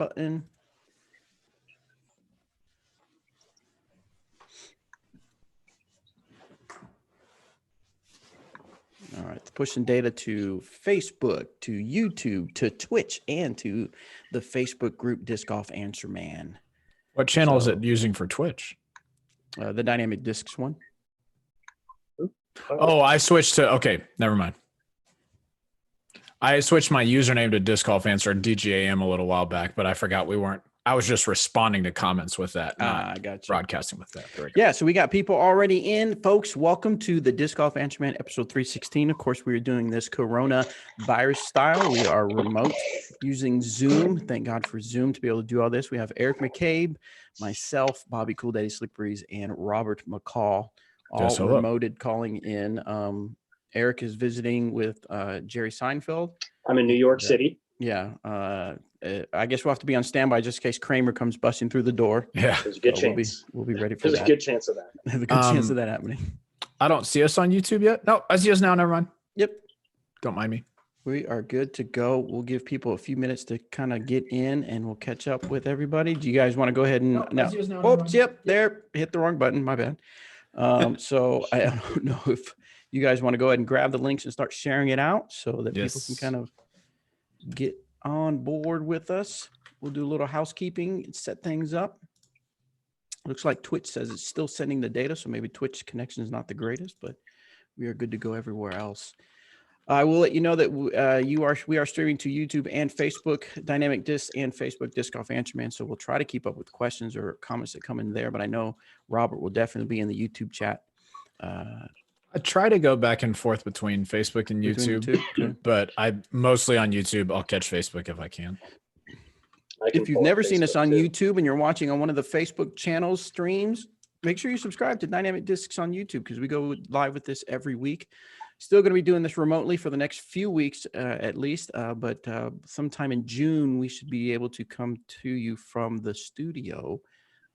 button. All right, it's pushing data to Facebook, to YouTube, to Twitch, and to the Facebook group Disc Golf Answer Man. What channel is it using for Twitch? The Dynamic Discs one. Oh, I switched to, okay, never mind. I switched my username to Disc Golf Answer DGAM a little while back, but I forgot I was just responding to comments with that, I got you. Broadcasting with that. Yeah, so we got people already in. Folks, welcome to the Disc Golf Answer Man episode 316. Of course, we are doing this coronavirus style. We are remote using Zoom. Thank God for Zoom to be able to do all this. We have Eric McCabe, myself, Bobby Cool Daddy Slick Breeze, and Robert McCall, all remoted calling in. Eric is visiting with Jerry Seinfeld. I'm in New York City. Yeah. I guess we'll have to be on standby just in case Kramer comes busting through the door. Yeah. There's a good chance. We'll be ready for that. There's a good chance of that. There's a good chance of that happening. I don't see us on YouTube yet. No, I see us now. Never mind. Yep. Don't mind me. We are good to go. We'll give people a few minutes to kind of get in and we'll catch up with everybody. Do you guys want to go ahead and oops, yep, there. Hit the wrong button. My bad. So I don't know if you guys want to go ahead and grab the links and start sharing it out so that people can kind of get on board with us. We'll do a little housekeeping and set things up. Looks like Twitch says it's still sending the data, so maybe Twitch connection is not the greatest, but we are good to go everywhere else. I will let you know that we are streaming to YouTube and Facebook, Dynamic Disc and Facebook Disc Golf Answer Man. So we'll try to keep up with questions or comments that come in there. But I know Robert will definitely be in the YouTube chat. I try to go back and forth between Facebook and YouTube, but I mostly on YouTube. I'll catch Facebook if I can. If you've never seen us on YouTube and you're watching on one of the Facebook channels streams, make sure you subscribe to Dynamic Discs on YouTube because we go live with this every week. Still going to be doing this remotely for the next few weeks at least, but sometime in June, we should be able to come to you from the studio.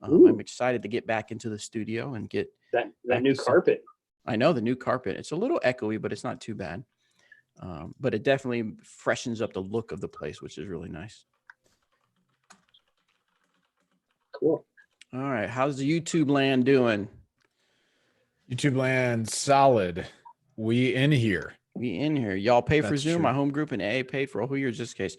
I'm excited to get back into the studio and get that new carpet. I know the new carpet. It's a little echoey, but it's not too bad. But it definitely freshens up the look of the place, which is really nice. Cool. All right. How's the YouTube land doing? YouTube land solid. We in here. Y'all pay for Zoom. True. My home group and AA paid for a whole year just in case.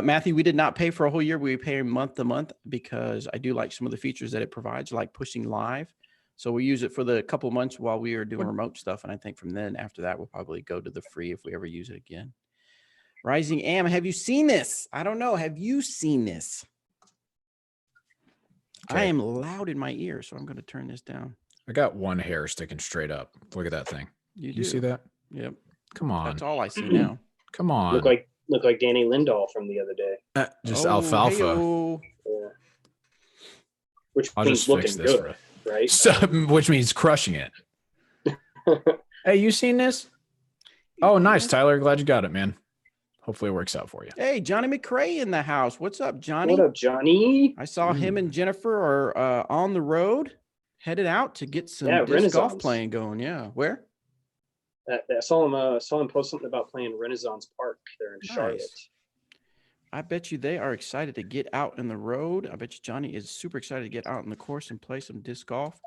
Matthew, we did not pay for a whole year. We pay month to month because I do like some of the features that it provides, like pushing live. So we use it for the couple months while we are doing remote stuff. And I think from then after that, we'll probably go to the free if we ever use it again. Rising Am, have you seen this? I don't know. Have you seen this? Okay. I am loud in my ear, so I'm going to turn this down. I got one hair sticking straight up. Look at that thing. You see that? Yep. Come on. That's all I see now. Come on. Look like Danny Lindahl from the other day. Just alfalfa. Yeah. Which means looking good, right? So, which means crushing it. Hey, you seen this? Oh, nice, Tyler. Glad you got it, man. Hopefully it works out for you. Hey, Johnny McRae in the house. What's up, Johnny? What up, Johnny? I saw him and Jennifer are on the road, headed out to get some disc golf playing going. Yeah, where? I saw him post something about playing Renaissance Park there in Charlotte. I bet you they are excited to get out in the road. I bet you Johnny is super excited to get out in the course and play some disc golf.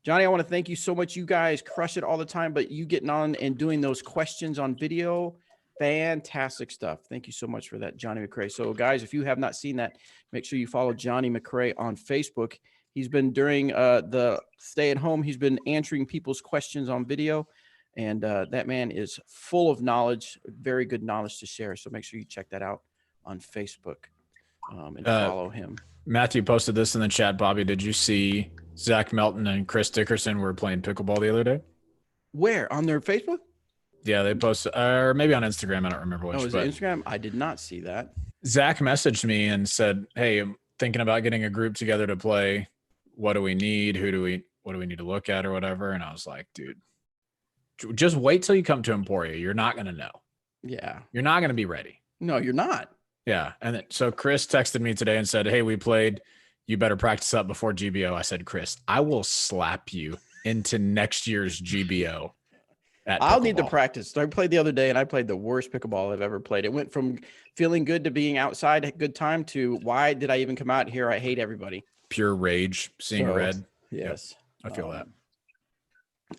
Johnny, I want to thank you so much. You guys crush it all the time, but you getting on and doing those questions on video, fantastic stuff. Thank you so much for that, Johnny McRae. So guys, if you have not seen that, make sure you follow Johnny McRae on Facebook. He's been during the stay at home. He's been answering people's questions on video. And that man is full of knowledge, very good knowledge to share. So make sure you check that out on Facebook and follow him. Matthew posted this in the chat. Bobby, did you see Zach Melton and Chris Dickerson were playing pickleball the other day? Where? On their Facebook? Yeah, they posted, or maybe on Instagram. I don't remember which. Oh, is it Instagram? I did not see that. Zach messaged me and said, hey, I'm thinking about getting a group together to play. What do we need? What do we need to look at or whatever? And I was like, dude, just wait till you come to Emporia. You're not going to know. Yeah. You're not going to be ready. No, you're not. Yeah. And then, so Chris texted me today and said, hey, we played. You better practice up before GBO. I said, Chris, I will slap you into next year's GBO. at I'll need to pickleball. practice. I played the other day and I played the worst pickleball I've ever played. It went from feeling good to being outside at good time to why did I even come out here? I hate everybody. Pure rage, seeing So, red. Yes. I feel that.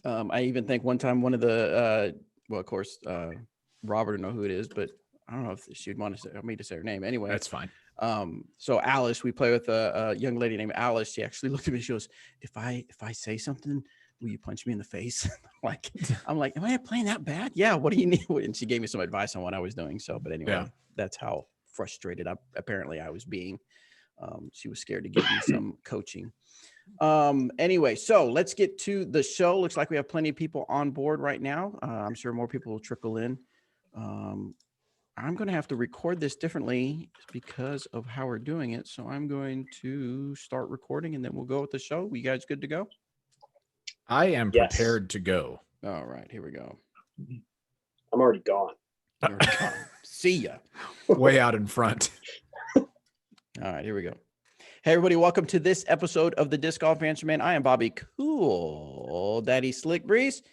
I even think one time one of the well, of course, Robert will know who it is, but I don't know if she'd want me to say her name anyway. That's fine. So Alice, we play with a young lady named Alice. She actually looked at me. She goes, if I say something, will you punch me in the face? I'm like, am I playing that bad? Yeah. What do you need? And she gave me some advice on what I was doing. So, but anyway, that's how frustrated apparently I was being. She was scared to give me some coaching. Anyway, so let's get to the show. Looks like we have plenty of people on board right now. I'm sure more people will trickle in. I'm going to have to record this differently because of how we're doing it. So I'm going to start recording and then we'll go with the show. You guys good to go? I am prepared to go. All right, here we go. I'm already gone. See ya. Way out in front. All right, here we go. Hey, everybody, welcome to this episode of the Disc Golf Answer Man. I am Bobby Cool Daddy Slick Breeze.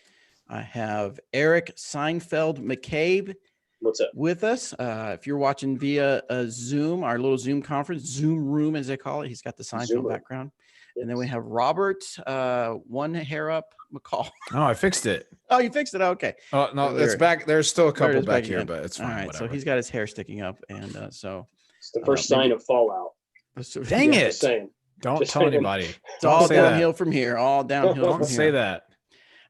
I have Eric Seinfeld McCabe. What's up? With us. If you're watching via Zoom, our little Zoom conference, Zoom room, as they call it, he's got the Seinfeld background. Yes. And then we have Robert, one hair up McCall. Oh, I fixed it. Oh, you fixed it. Okay. Oh, no, it's back. There's still a couple back here, but it's fine. All right. Whatever. So he's got his hair sticking up. And so it's the first sign of fallout. Dang it. Don't tell anybody. It's all downhill from here. All downhill from here. Don't say that.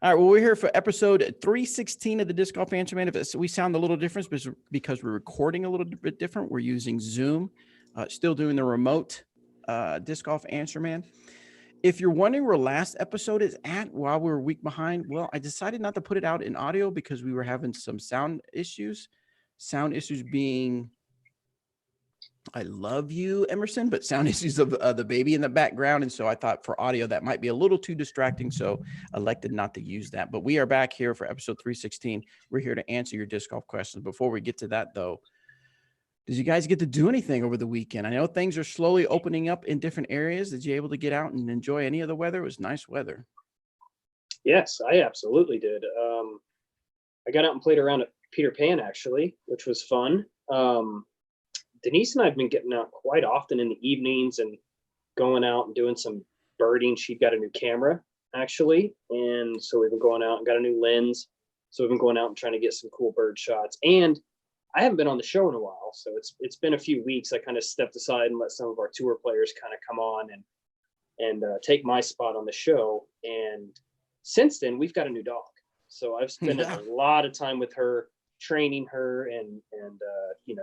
All right, well, we're here for episode 316 of the Disc Golf Answer Man. If we sound a little different because we're recording a little bit different, we're using Zoom, still doing the remote Disc Golf Answer Man. If you're wondering where last episode is at while we were a week behind, well, I decided not to put it out in audio because we were having some sound issues. Sound issues being, I love you, Emerson, but sound issues of the baby in the background. And so I thought for audio, that might be a little too distracting. So I elected not to use that. But we are back here for episode 316. We're here to answer your disc golf questions. Before we get to that, though, did you guys get to do anything over the weekend? I know things are slowly opening up in different areas. Did you able to get out and enjoy any of the weather? It was nice weather. Yes, I absolutely did. I got out and played around at Peter Pan, actually, which was fun. Denise and I have been getting out quite often in the evenings and going out and doing some birding. She got a new camera, actually. And so we've been going out and got a new lens. So we've been going out and trying to get some cool bird shots. And I haven't been on the show in a while. So it's been a few weeks. I kind of stepped aside and let some of our tour players kind of come on and take my spot on the show. And since then, we've got a new dog. So I've spent a lot of time with her, training her and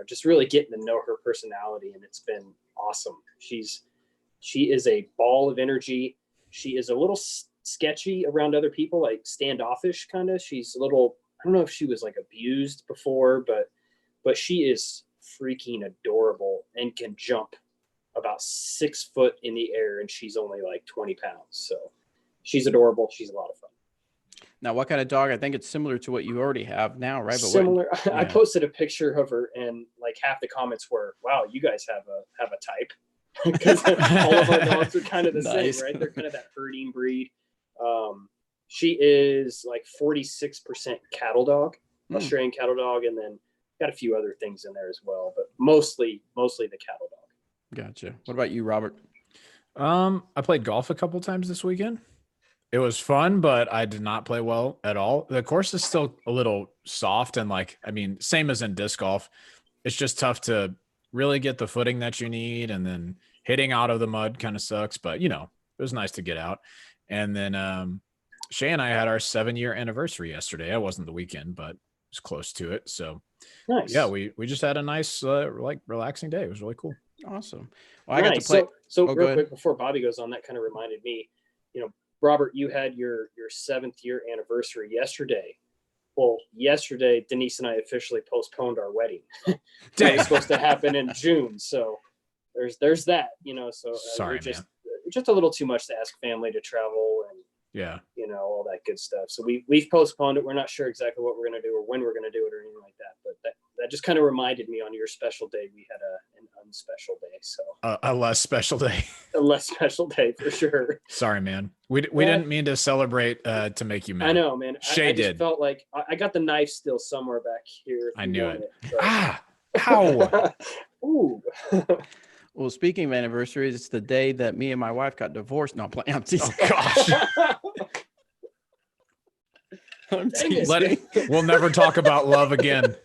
just really getting to know her personality, and it's been awesome. She is a ball of energy. She is a little sketchy around other people, like standoffish kind of. She's a little, I don't know if she was like abused before, but she is freaking adorable and can jump about 6 foot in the air, and she's only like 20 pounds. So she's adorable. She's a lot of fun. Now, what kind of dog? I think it's similar to what you already have now, right? But similar. I posted a picture of her, and like half the comments were, "Wow, you guys have a type," because all of our dogs are kind of the same, right? They're kind of that herding breed. She is like 46% cattle dog, Australian cattle dog, and then got a few other things in there as well, but mostly the cattle dog. Gotcha. What about you, Robert? I played golf a couple times this weekend. It was fun, but I did not play well at all. The course is still a little soft and same as in disc golf. It's just tough to really get the footing that you need. And then hitting out of the mud kind of sucks, but it was nice to get out. And then Shay and I had our 7-year anniversary yesterday. It wasn't the weekend, but it was close to it. So nice. Yeah, we just had a nice, relaxing day. It was really cool. Awesome. Well, I got to play. So real quick before Bobby goes on, that kind of reminded me, Robert, you had your 7th year anniversary yesterday. Well, yesterday, Denise and I officially postponed our wedding. It was supposed to happen in June. So there's that, so sorry, just a little too much to ask family to travel and, all that good stuff. So we've postponed it. We're not sure exactly what we're going to do or when we're going to do it or anything like that. But that just kind of reminded me on your special day, we had an unspecial day. So a less special day. a less special day for sure. Sorry, man. We Yeah. didn't mean to celebrate to make you mad. I know, man. Shay I just did. felt like I got the knife still somewhere back here. if I you knew want it. but- Ah, how? Ooh. Well, speaking of anniversaries, it's the day that me and my wife got divorced. No, I'm playing. I'm teasing. Oh gosh. I'm Dang it. Let teasing. it, we'll never talk about love again.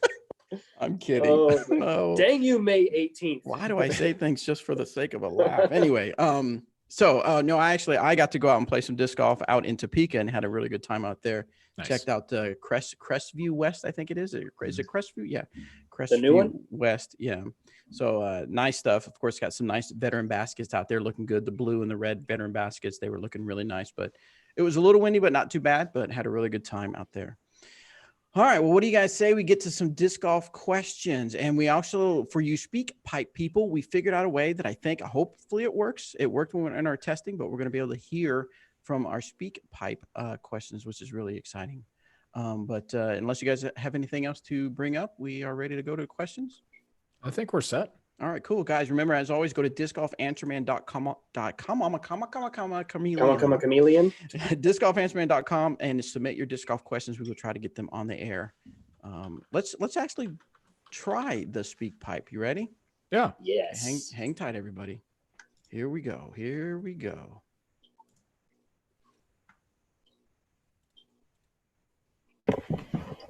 I'm kidding. Oh, Oh. dang you, May 18th. Why do I say things just for the sake of a laugh? Anyway, no, I got to go out and play some disc golf out in Topeka and had a really good time out there. Nice. Checked out Crestview West, I think it is. Is it Crestview? Yeah, Crestview The new one? West. Yeah. So nice stuff. Of course, got some nice veteran baskets out there looking good. The blue and the red veteran baskets, they were looking really nice. But it was a little windy, but not too bad. But had a really good time out there. All right. Well, what do you guys say we get to some disc golf questions? And we also, for you speak pipe people, we figured out a way that I think hopefully it works. It worked when we were in our testing, but we're going to be able to hear from our speak pipe questions, which is really exciting. But unless you guys have anything else to bring up, we are ready to go to questions. I think we're set. All right, cool, guys. Remember, as always, go to discgolfanswerman.com. Come on, chameleon. discgolfanswerman.com and submit your disc golf questions. We will try to get them on the air. Let's actually try the speak pipe. You ready? Yeah. Yes. Hang tight, everybody. Here we go. Here we go.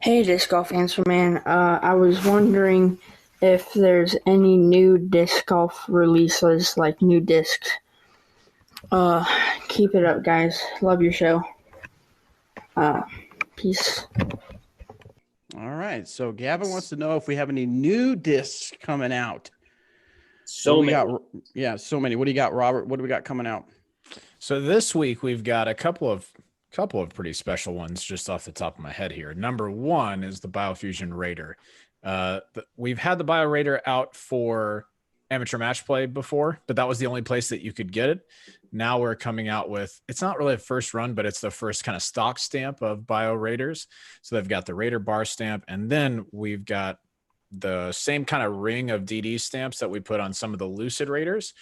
Hey, Disc Golf Answer Man. I was wondering if there's any new disc golf releases, like new discs. Keep it up, guys. Love your show. Peace. All right. So Gavin wants to know if we have any new discs coming out. So we many. got, yeah, so many. What do you got, Robert? What do we got coming out? So this week we've got a couple of pretty special ones just off the top of my head here. Number one is the Biofusion Raider. We've had the Bio Raider out for amateur match play before, but that was the only place that you could get it. Now we're coming out with, it's not really a first run, but it's the first kind of stock stamp of Bio Raiders. So they've got the Raider bar stamp, and then we've got the same kind of ring of DD stamps that we put on some of the Lucid Raiders.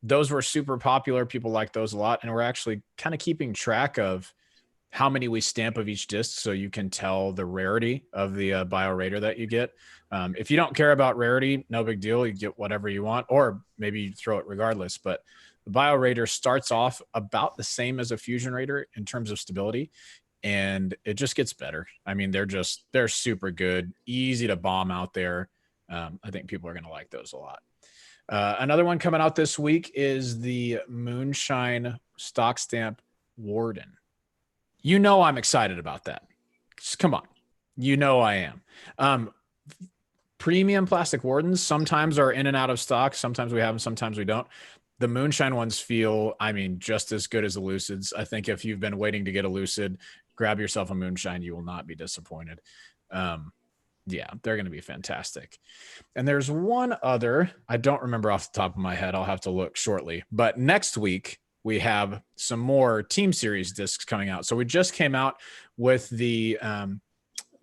Those were super popular. People like those a lot. And we're actually kind of keeping track of how many we stamp of each disc, so you can tell the rarity of the Bio Raider that you get. If you don't care about rarity, no big deal. You get whatever you want, or maybe you throw it regardless. But the Bio Raider starts off about the same as a Fusion Raider in terms of stability, and it just gets better. I mean, they're super good, easy to bomb out there. I think people are going to like those a lot. Another one coming out this week is the Moonshine stock stamp Warden. You know I'm excited about that. Just come on. You know I am. Premium plastic Wardens sometimes are in and out of stock. Sometimes we have them, sometimes we don't. The Moonshine ones feel, I mean, just as good as the Lucids. I think if you've been waiting to get a Lucid, grab yourself a Moonshine. You will not be disappointed. Yeah, they're going to be fantastic. And there's one other, I don't remember off the top of my head. I'll have to look shortly. But next week, we have some more Team Series discs coming out. So we just came out with the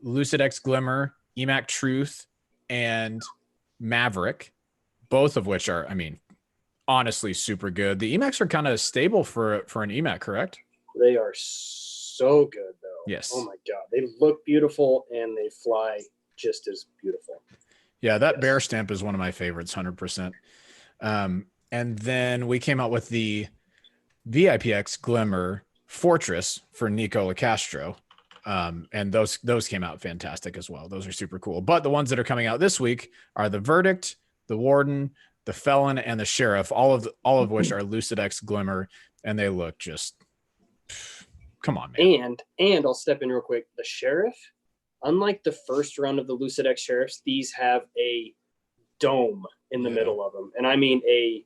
Lucid X Glimmer, EMAC Truth, and Maverick, both of which are, I mean, honestly super good. The EMACs are kind of stable for an EMAC, correct? They are so good, though. Yes. Oh my God, they look beautiful and they fly just as beautiful. Yeah, that Yes. bear stamp is one of my favorites, 100%. And then we came out with the VIPX Glimmer Fortress for Nico LaCastro. And those came out fantastic as well. Those are super cool. But the ones that are coming out this week are the Verdict, the Warden, the Felon, and the Sheriff, all of which are Lucid X Glimmer, and they look just, come on, man. And I'll step in real quick. The Sheriff, unlike the first run of the Lucid X Sheriffs, these have a dome in the middle of them. And I mean a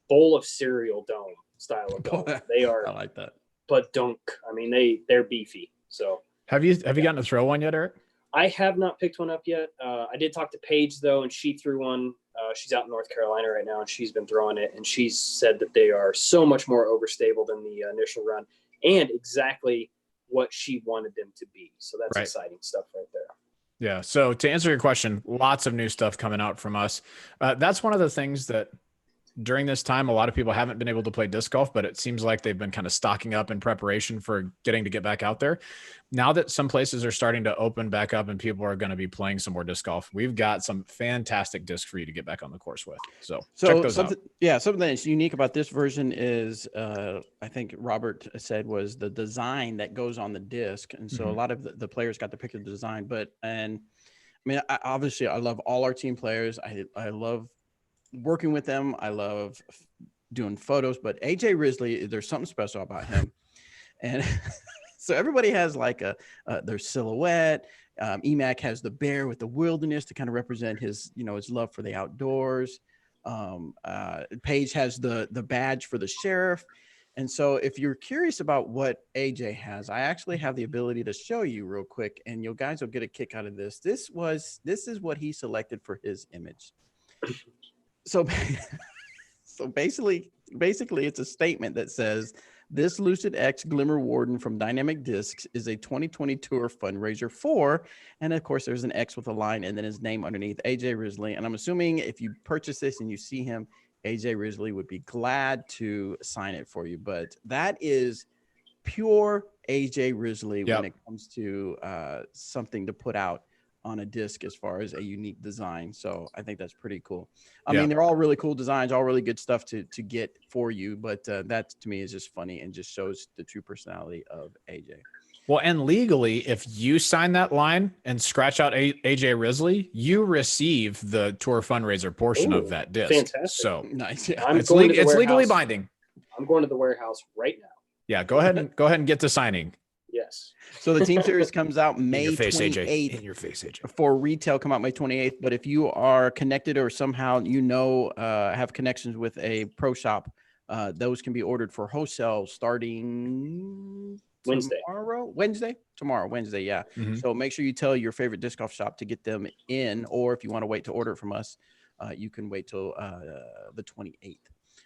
bowl of cereal dome style of dome. They are I like that. but dunk. I mean, they're beefy. So Have you gotten to throw one yet, Eric? I have not picked one up yet. I did talk to Paige though, and she threw one. She's out in North Carolina right now, and she's been throwing it, and she's said that they are so much more overstable than the initial run, and exactly what she wanted them to be. So that's Right. exciting stuff right there. Yeah. So to answer your question, lots of new stuff coming out from us. That's one of the things that during this time, a lot of people haven't been able to play disc golf, but it seems like they've been kind of stocking up in preparation for getting to get back out there. Now that some places are starting to open back up and people are going to be playing some more disc golf, we've got some fantastic discs for you to get back on the course with. So check those out. Yeah, something that's unique about this version is, I think Robert said, was the design that goes on the disc. And so a lot of the players got to pick the design, I mean, obviously I love all our team players. I love working with them. I love doing photos, but AJ Risley, there's something special about him. And so everybody has like their silhouette. Emac has the bear with the wilderness to kind of represent his, his love for the outdoors. Paige has the badge for the sheriff. And so if you're curious about what AJ has, I actually have the ability to show you real quick, and you guys will get a kick out of this. This is what he selected for his image. So basically it's a statement that says, this Lucid X Glimmer Warden from Dynamic Discs is a 2020 tour fundraiser for, and of course there's an X with a line and then his name underneath, AJ Risley. And I'm assuming if you purchase this and you see him, AJ Risley would be glad to sign it for you. But that is pure AJ Risley when it comes to something to put out on a disc as far as a unique design. So I think that's pretty cool. I mean, they're all really cool designs, all really good stuff to get for you. But that to me is just funny and just shows the true personality of AJ. Well, and legally, if you sign that line and scratch out AJ Risley, you receive the tour fundraiser portion of that disc. Fantastic. So nice. Yeah. It's legally binding. I'm going to the warehouse right now. Yeah, go ahead and get to signing. Yes. So the team series comes out May 28th. In your face, AJ. For retail, come out May 28th. But if you are connected or somehow have connections with a pro shop, those can be ordered for wholesale starting Wednesday. Yeah. Mm-hmm. So make sure you tell your favorite disc golf shop to get them in, or if you want to wait to order it from us, you can wait till the 28th.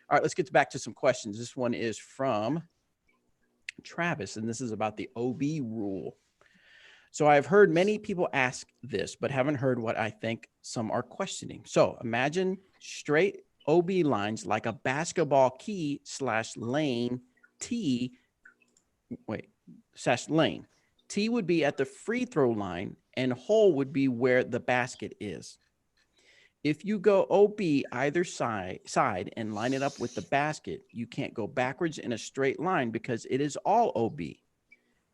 All right, let's get back to some questions. This one is from Travis, and this is about the OB rule. So I've heard many people ask this, but haven't heard what I think some are questioning. So imagine straight OB lines like a basketball key / lane T. Lane. T would be at the free throw line and hole would be where the basket is. If you go OB either side and line it up with the basket, you can't go backwards in a straight line because it is all OB.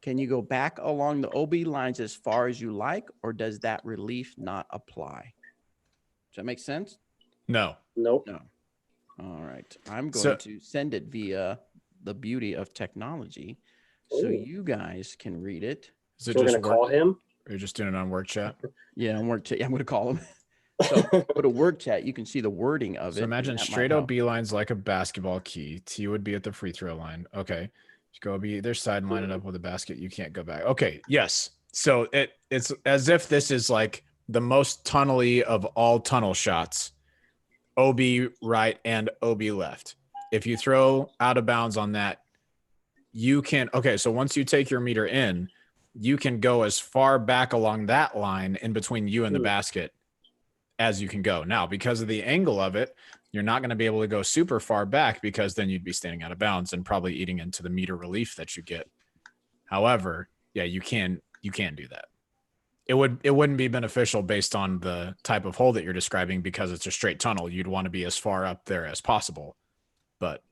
Can you go back along the OB lines as far as you like, or does that relief not apply? Does that make sense? No. Nope. No. All right. I'm going to send it via the beauty of technology so you guys can read it. Is it so we're going to call him? Or you're just doing it on work chat? Yeah, on work chat. I'm going to call him. So go to work chat. You can see the wording of it. So imagine straight OB lines like a basketball key. T would be at the free throw line. Okay. You go OB either side and line it up with a basket. You can't go back. Okay. Yes. So it's as if this is like the most tunnely of all tunnel shots. OB right and OB left. If you throw out of bounds on that, you can. Okay. So once you take your meter in, you can go as far back along that line in between you and the basket as you can go. Now, because of the angle of it, you're not going to be able to go super far back because then you'd be standing out of bounds and probably eating into the meter relief that you get. However, yeah, you can do that. It wouldn't be beneficial based on the type of hole that you're describing because it's a straight tunnel. You'd want to be as far up there as possible. But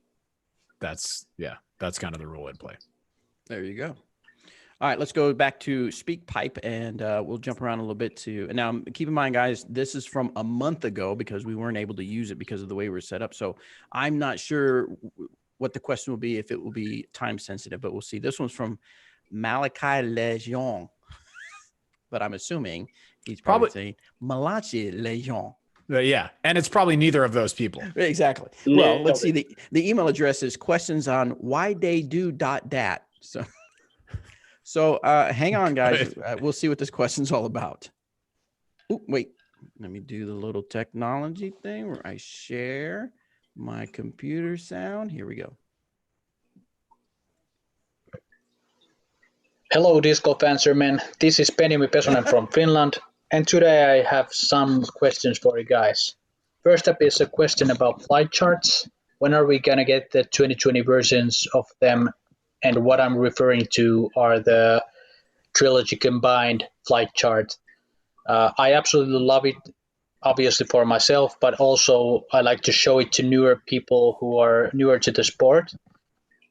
that's kind of the rule in play. There you go. All right, let's go back to SpeakPipe, and we'll jump around a little bit too. Now, keep in mind, guys, this is from a month ago because we weren't able to use it because of the way we're set up. So I'm not sure what the question will be, if it will be time sensitive, but we'll see. This one's from Malachi Lejean, but I'm assuming he's probably saying Malachi Lejean. Yeah, and it's probably neither of those people. Exactly. Well, let's see. The email address is questions on why they do .dat. So hang on, guys. We'll see what this question's all about. Oh, wait. Let me do the little technology thing where I share my computer sound. Here we go. Hello, Disc Golf Answermen. This is Penimi Pesonen from Finland, and today I have some questions for you guys. First up is a question about flight charts. When are we going to get the 2020 versions of them? And what I'm referring to are the Trilogy combined flight chart. I absolutely love it, obviously for myself, but also I like to show it to newer people who are newer to the sport.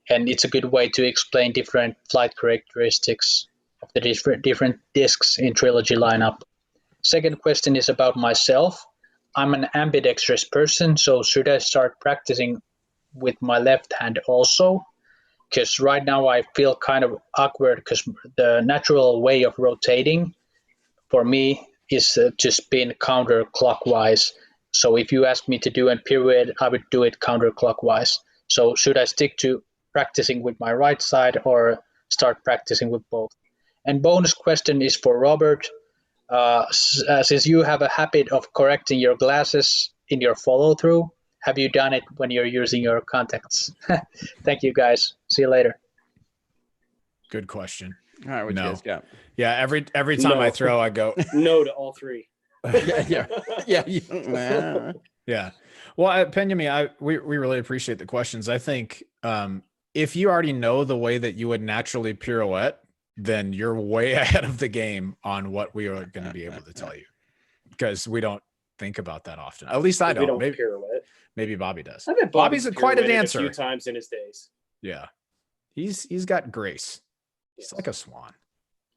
And it's a good way to explain different flight characteristics of the different discs in Trilogy lineup. Second question is about myself. I'm an ambidextrous person, so should I start practicing with my left hand also? Because right now I feel kind of awkward because the natural way of rotating for me is to spin counterclockwise. So if you ask me to do a pirouette, I would do it counterclockwise. So should I stick to practicing with my right side or start practicing with both? And bonus question is for Robert. Since you have a habit of correcting your glasses in your follow-through, have you done it when you're using your contacts? Thank you, guys. See you later. Good question. All right, what you No. guys got? Yeah, every time I No. throw, I go. No to all three. Yeah. Yeah. Well, Penyami, we really appreciate the questions. I think if you already know the way that you would naturally pirouette, then you're way ahead of the game on what we are going to be able to tell you, because we don't think about that often. At least I We don't. don't Maybe, pirouette. maybe Bobby does. I bet Bobby's quite a pirouetted dancer. a few times in his days. Yeah. He's got grace. He's Yes. like a swan.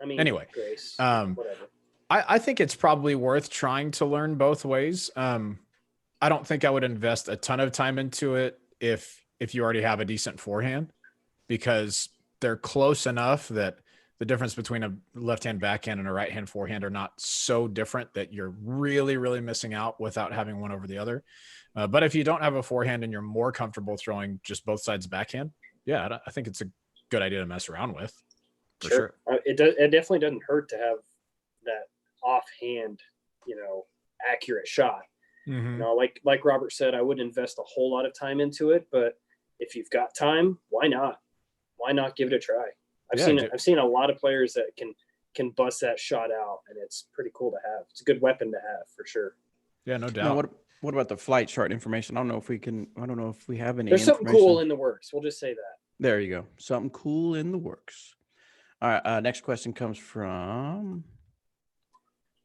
I mean, Anyway, Grace, whatever. whatever. I think it's probably worth trying to learn both ways. I don't think I would invest a ton of time into it if you already have a decent forehand, because they're close enough that the difference between a left-hand backhand and a right-hand forehand are not so different that you're really, really missing out without having one over the other. But if you don't have a forehand and you're more comfortable throwing just both sides backhand, yeah, I think it's a good idea to mess around with. For sure. It definitely doesn't hurt to have that offhand, accurate shot. Mhm. Like Robert said, I wouldn't invest a whole lot of time into it, but if you've got time, why not? Why not give it a try? I've seen a lot of players that can bust that shot out, and it's pretty cool to have. It's a good weapon to have for sure. Yeah, no doubt. Now, what about the flight chart information? I don't know if we have any. There's something cool in the works. We'll just say that. There you go. Something cool in the works. All right. Next question comes from.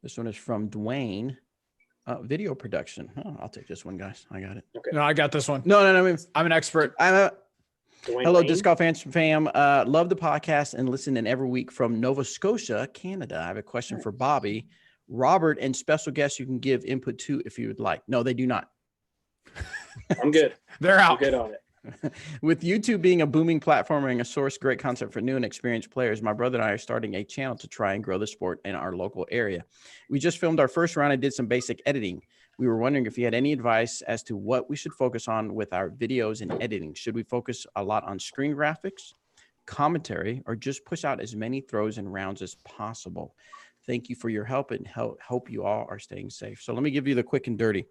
This one is from Dwayne. Video production. Oh, I'll take this one, guys. I got it. Okay. No, I got this one. No. I'm an expert. Hello, Wayne? Disc Golf fam. Love the podcast and listen in every week from Nova Scotia, Canada. I have a question for Bobby, Robert, and special guests you can give input to if you would like. No, they do not. I'm good. They're I'm out. good on it. With YouTube being a booming platform and a source great concept for new and experienced players, my brother and I are starting a channel to try and grow the sport in our local area. We just filmed our first round and did some basic editing. We were wondering if you had any advice as to what we should focus on with our videos and editing. Should we focus a lot on screen graphics, commentary, or just push out as many throws and rounds as possible? Thank you for your help and hope you all are staying safe. So let me give you the quick and dirty.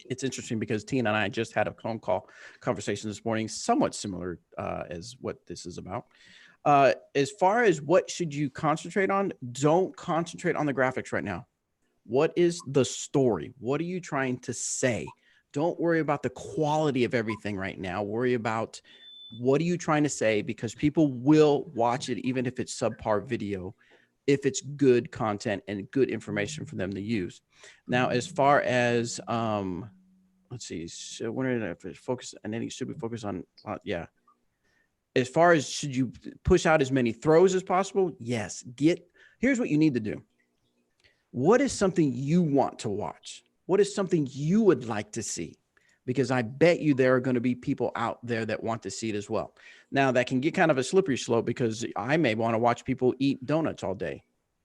It's interesting because Tina and I just had a phone call conversation this morning, somewhat similar as what this is about. As far as what should you concentrate on, don't concentrate on the graphics right now. What is the story? What are you trying to say? Don't worry about the quality of everything right now. Worry about what are you trying to say, because people will watch it even if it's subpar video, if it's good content and good information for them to use. Now, as far as let's see, so when did I focus on any? Should we focus on? Yeah. As far as should you push out as many throws as possible? Yes. Here's what you need to do. What is something you want to watch? What is something you would like to see? Because I bet you there are going to be people out there that want to see it as well. Now that can get kind of a slippery slope because I may want to watch people eat donuts all day.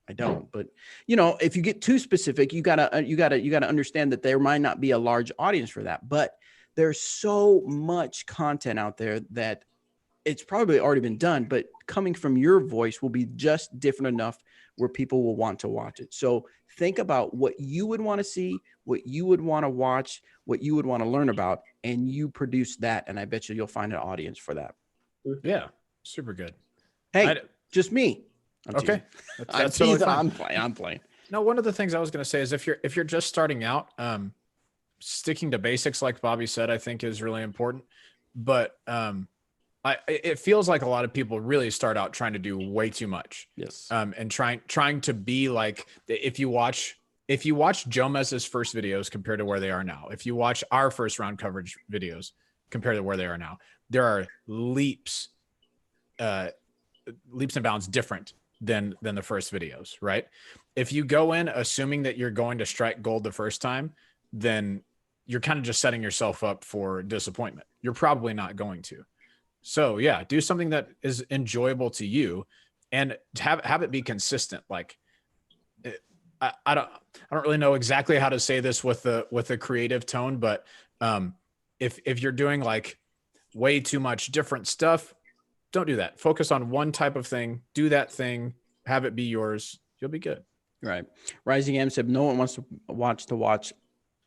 I don't, but if you get too specific, you gotta understand that there might not be a large audience for that. But there's so much content out there that it's probably already been done, but coming from your voice will be just different enough where people will want to watch it. So think about what you would want to see, what you would want to watch, what you would want to learn about, and you produce that. And I bet you'll find an audience for that. Yeah, super good. Hey, just me. Okay, that's totally fine. I'm playing. No, one of the things I was going to say is if you're just starting out, sticking to basics, like Bobby said, I think is really important. But it feels like a lot of people really start out trying to do way too much. Yes. And trying to be like, if you watch Jomez's first videos compared to where they are now, if you watch our first round coverage videos compared to where they are now, there are leaps and bounds different than the first videos, right? If you go in assuming that you're going to strike gold the first time, then you're kind of just setting yourself up for disappointment. You're probably not going to. So yeah, do something that is enjoyable to you, and have it be consistent. Like, I don't really know exactly how to say this with a creative tone, but if you're doing like way too much different stuff, don't do that. Focus on one type of thing, do that thing, have it be yours. You'll be good. Right. Rising M said, no one wants to watch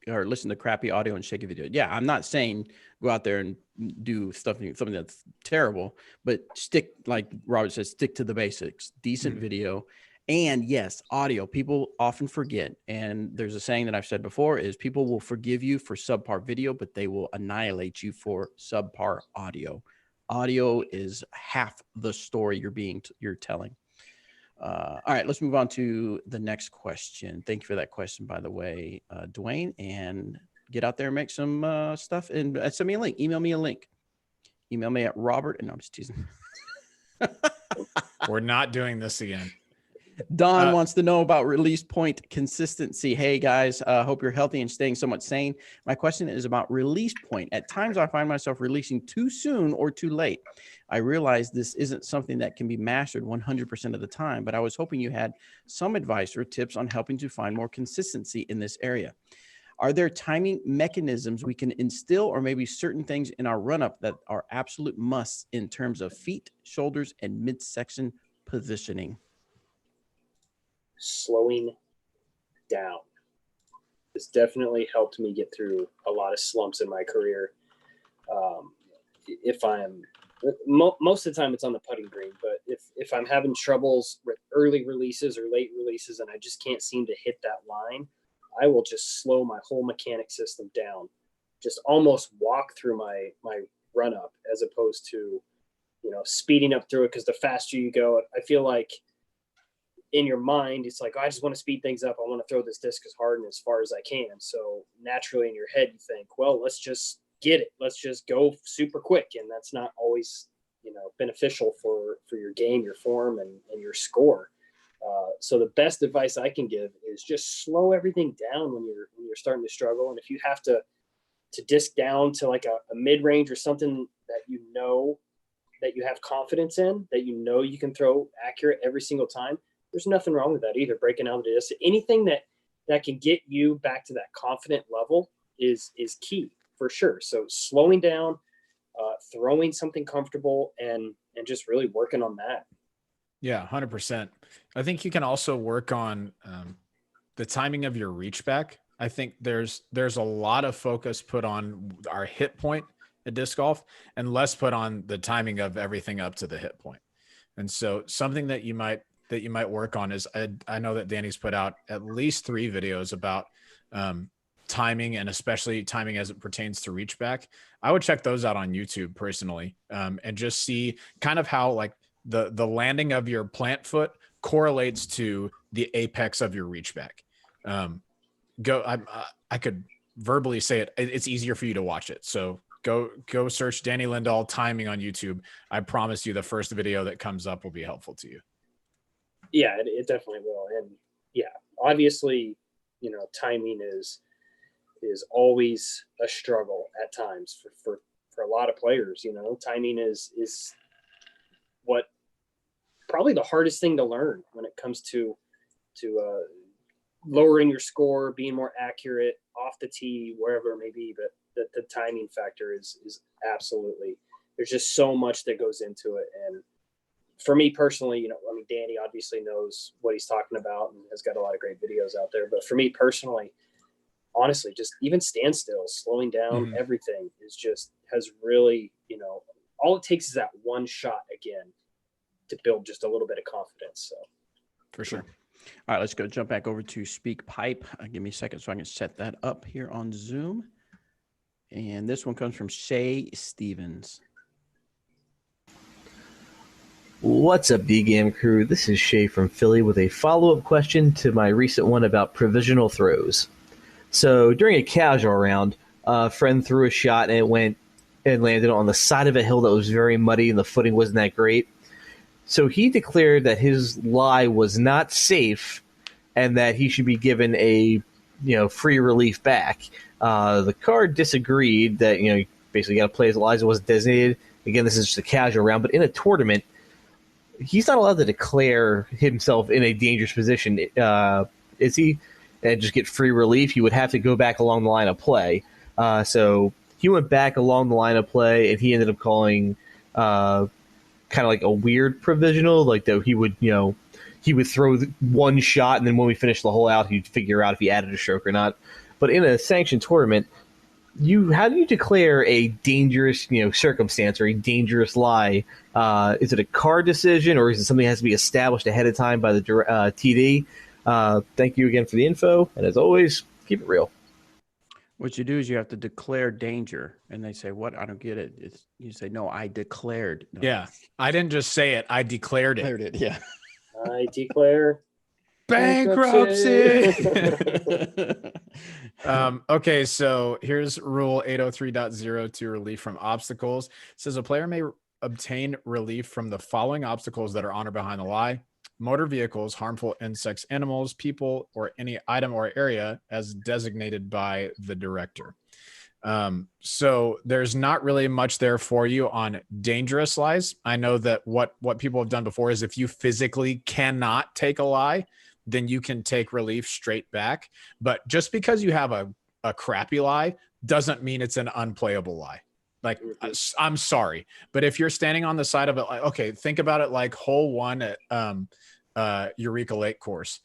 or listen to crappy audio and shaky video. Yeah, I'm not saying go out there and do something that's terrible, but stick, like Robert says, stick to the basics, decent video. And yes, audio. People often forget. And there's a saying that I've said before is people will forgive you for subpar video, but they will annihilate you for subpar audio. Audio is half the story you're telling. All right, let's move on to the next question. Thank you for that question, by the way, Dwayne, and get out there and make some stuff and send me a link. Email me a link. Email me at Robert, and I'm just teasing. We're not doing this again. Don wants to know about release point consistency. Hey guys, hope you're healthy and staying somewhat sane. My question is about release point. At times I find myself releasing too soon or too late. I realize this isn't something that can be mastered 100% of the time, but I was hoping you had some advice or tips on helping to find more consistency in this area. Are there timing mechanisms we can instill, or maybe certain things in our run-up that are absolute musts in terms of feet, shoulders, and midsection positioning? Slowing down has definitely helped me get through a lot of slumps in my career. If I'm most of the time it's on the putting green, but if I'm having troubles with early releases or late releases and I just can't seem to hit that line, I will just slow my whole mechanic system down, just almost walk through my run up, as opposed to, speeding up through it. Because the faster you go, I feel like in your mind, it's like, I just want to speed things up. I want to throw this disc as hard and as far as I can. So naturally in your head, you think, well, let's just get it. Let's just go super quick. And that's not always, beneficial for your game, your form, and your score. So the best advice I can give is just slow everything down when you're starting to struggle. And if you have to disc down to like a mid-range or something that that you have confidence in, that you can throw accurate every single time, there's nothing wrong with that either. Breaking out the disc, anything that can get you back to that confident level is key for sure. So slowing down, throwing something comfortable, and just really working on that. Yeah, 100%. I think you can also work on the timing of your reach back. I think there's a lot of focus put on our hit point at disc golf and less put on the timing of everything up to the hit point. And so something that you might work on is, I know that Danny's put out at least 3 videos about timing, and especially timing as it pertains to reach back. I would check those out on YouTube personally, and just see kind of how like the landing of your plant foot correlates to the apex of your reach back. I could verbally say it. It's easier for you to watch it. So go search Danny Lindahl timing on YouTube. I promise you the first video that comes up will be helpful to you. Yeah, it definitely will. And yeah, obviously, timing is always a struggle at times for a lot of players. Timing is what probably the hardest thing to learn when it comes to lowering your score, being more accurate off the tee, wherever it may be. But the timing factor is absolutely, there's just so much that goes into it. And for me personally, Danny obviously knows what he's talking about and has got a lot of great videos out there. But for me personally, honestly, just even standstill, slowing down, everything has really, all it takes is that one shot again to build just a little bit of confidence. So for sure. All right, let's go jump back over to Speak Pipe. Give me a second so I can set that up here on Zoom. And this one comes from Shay Stevens. What's up, D-Game crew? This is Shay from Philly with a follow-up question to my recent one about provisional throws. So during a casual round, a friend threw a shot and it went and landed on the side of a hill that was very muddy and the footing wasn't that great. So he declared that his lie was not safe and that he should be given a free relief back. The card disagreed that you basically got to play as lies wasn't designated. Again, this is just a casual round, but in a tournament, he's not allowed to declare himself in a dangerous position, is he? And just get free relief. He would have to go back along the line of play. So he went back along the line of play, and he ended up calling kind of like a weird provisional, like that he would throw one shot, and then when we finished the hole out, he'd figure out if he added a stroke or not. But in a sanctioned tournament, how do you declare a dangerous circumstance or a dangerous lie? Is it a card decision, or is it something that has to be established ahead of time by the TD? Thank you again for the info, and as always, keep it real. What you do is you have to declare danger, and they say, "What? I don't get it." You say, "No, I declared." No. Yeah, I didn't just say it; I declared it. Declared it. Yeah. I declare Bankruptcy. Okay, so here's rule 803.02, relief from obstacles. It says a player may obtain relief from the following obstacles that are on or behind the lie: motor vehicles, harmful insects, animals, people, or any item or area as designated by the director. So there's not really much there for you on dangerous lies. I know that what people have done before is if you physically cannot take a lie, then you can take relief straight back. But just because you have a crappy lie doesn't mean it's an unplayable lie. Like, I'm sorry, but if you're standing on the side of it, like, okay, think about it like hole 1 at Eureka Lake course.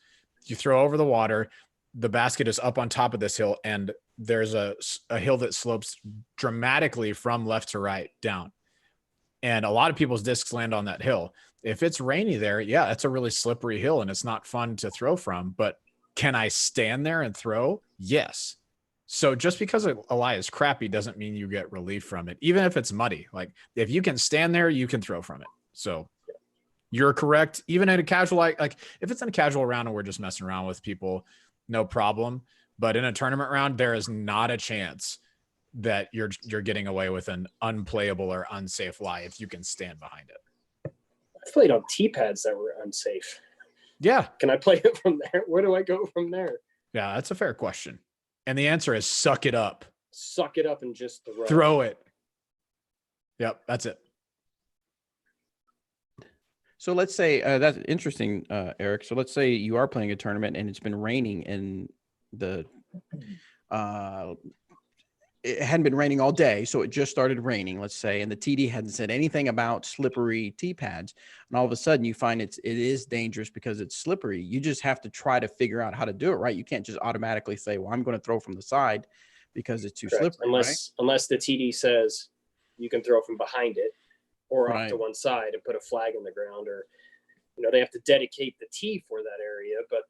You throw over the water, the basket is up on top of this hill, and there's a hill that slopes dramatically from left to right down. And a lot of people's discs land on that hill. If it's rainy there, yeah, it's a really slippery hill and it's not fun to throw from, but can I stand there and throw? Yes. So just because a lie is crappy doesn't mean you get relief from it, even if it's muddy. Like, if you can stand there, you can throw from it. So you're correct. Even in a casual, like if it's in a casual round and we're just messing around with people, no problem. But in a tournament round, there is not a chance that you're getting away with an unplayable or unsafe lie if you can stand behind it. I played on tee pads that were unsafe. Yeah. Can I play it from there? Where do I go from there? Yeah, that's a fair question. And the answer is suck it up. Suck it up and just throw. Throw it. Yep, that's it. So let's say that's interesting, Eric. So let's say you are playing a tournament and it's been raining and it hadn't been raining all day, so it just started raining, let's say, and the TD hadn't said anything about slippery tee pads, and all of a sudden you find it is dangerous because it's slippery. You just have to try to figure out how to do it, right? You can't just automatically say, well, I'm going to throw from the side because it's too Correct. slippery. Unless the TD says you can throw from behind it or Right. off to one side and put a flag in the ground, or they have to dedicate the tee for that area. But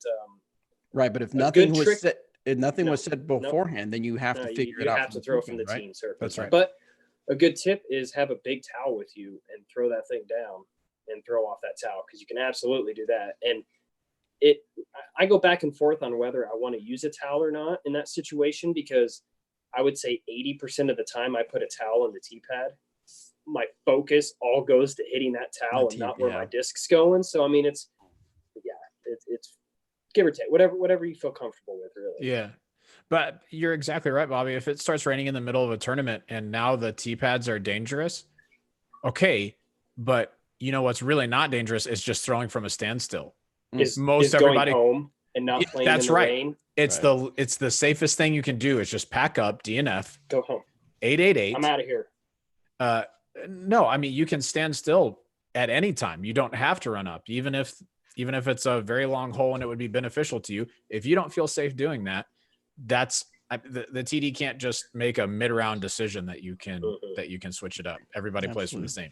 Right, but if a nothing good was trick- said, if nothing No, was said beforehand, then you have to figure it out. You have to throw from the right? team surface. That's right. But a good tip is have a big towel with you and throw that thing down and throw off that towel, because you can absolutely do that. And I go back and forth on whether I want to use a towel or not in that situation, because I would say 80% of the time I put a towel on the tee pad, my focus all goes to hitting that towel and not where my disc's going. So I mean, it's give or take, whatever you feel comfortable with, really. Yeah. But you're exactly right, Bobby. If it starts raining in the middle of a tournament and now the tee pads are dangerous, okay. But you know what's really not dangerous is just throwing from a standstill. Is Everybody going home and not playing that's in the right. rain. It's the safest thing you can do is just pack up, DNF, Go home. 888. I'm out of here. No, I mean, you can stand still at any time. You don't have to run up, even if it's a very long hole and it would be beneficial to you. If you don't feel safe doing that, the TD can't just make a mid-round decision that you can switch it up. Everybody plays for the same.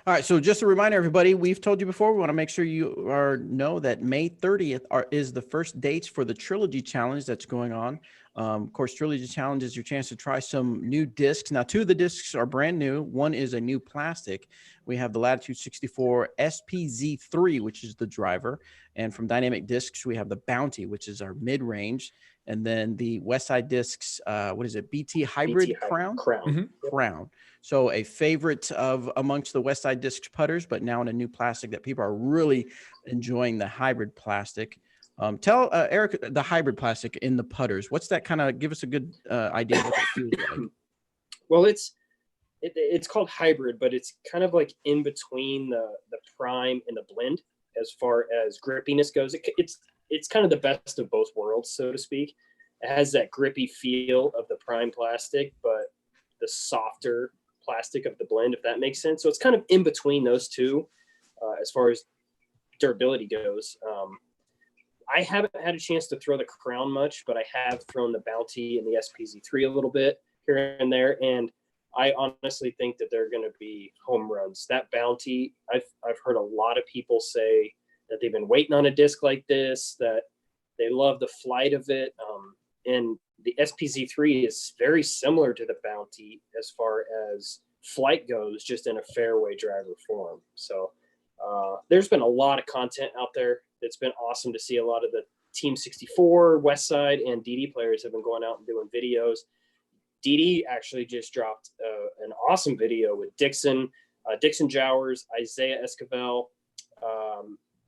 All right. So just a reminder, everybody, we've told you before, we want to make sure you know that May 30th is the first dates for the Trilogy Challenge that's going on. Of course, Trilogy Challenge is your chance to try some new discs. Now, 2 of the discs are brand new. One is a new plastic. We have the Latitude 64 SPZ3, which is the driver. And from Dynamic Discs, we have the Bounty, which is our mid-range. And then the Westside Discs, what is it? BT Hybrid Crown? Crown. So a favorite of amongst the Westside Discs putters, but now in a new plastic that people are really enjoying, the hybrid plastic. Tell Eric the hybrid plastic in the putters. What's that kind of? Give us a good idea of what it feels like. Well, it's called hybrid, but it's kind of like in between the prime and the blend as far as grippiness goes. It's kind of the best of both worlds, so to speak. It has that grippy feel of the prime plastic, but the softer plastic of the blend, if that makes sense. So it's kind of in between those two as far as durability goes. I haven't had a chance to throw the Crown much, but I have thrown the Bounty and the SPZ3 a little bit here and there, and I honestly think that they're going to be home runs. That Bounty, I've heard a lot of people say that they've been waiting on a disc like this, that they love the flight of it, and the SPZ3 is very similar to the Bounty as far as flight goes, just in a fairway driver form. So there's been a lot of content out there. It's been awesome to see. A lot of the Team 64, Westside, and DD players have been going out and doing videos. DD actually just dropped an awesome video with Dixon Jowers, Isaiah Esquivel,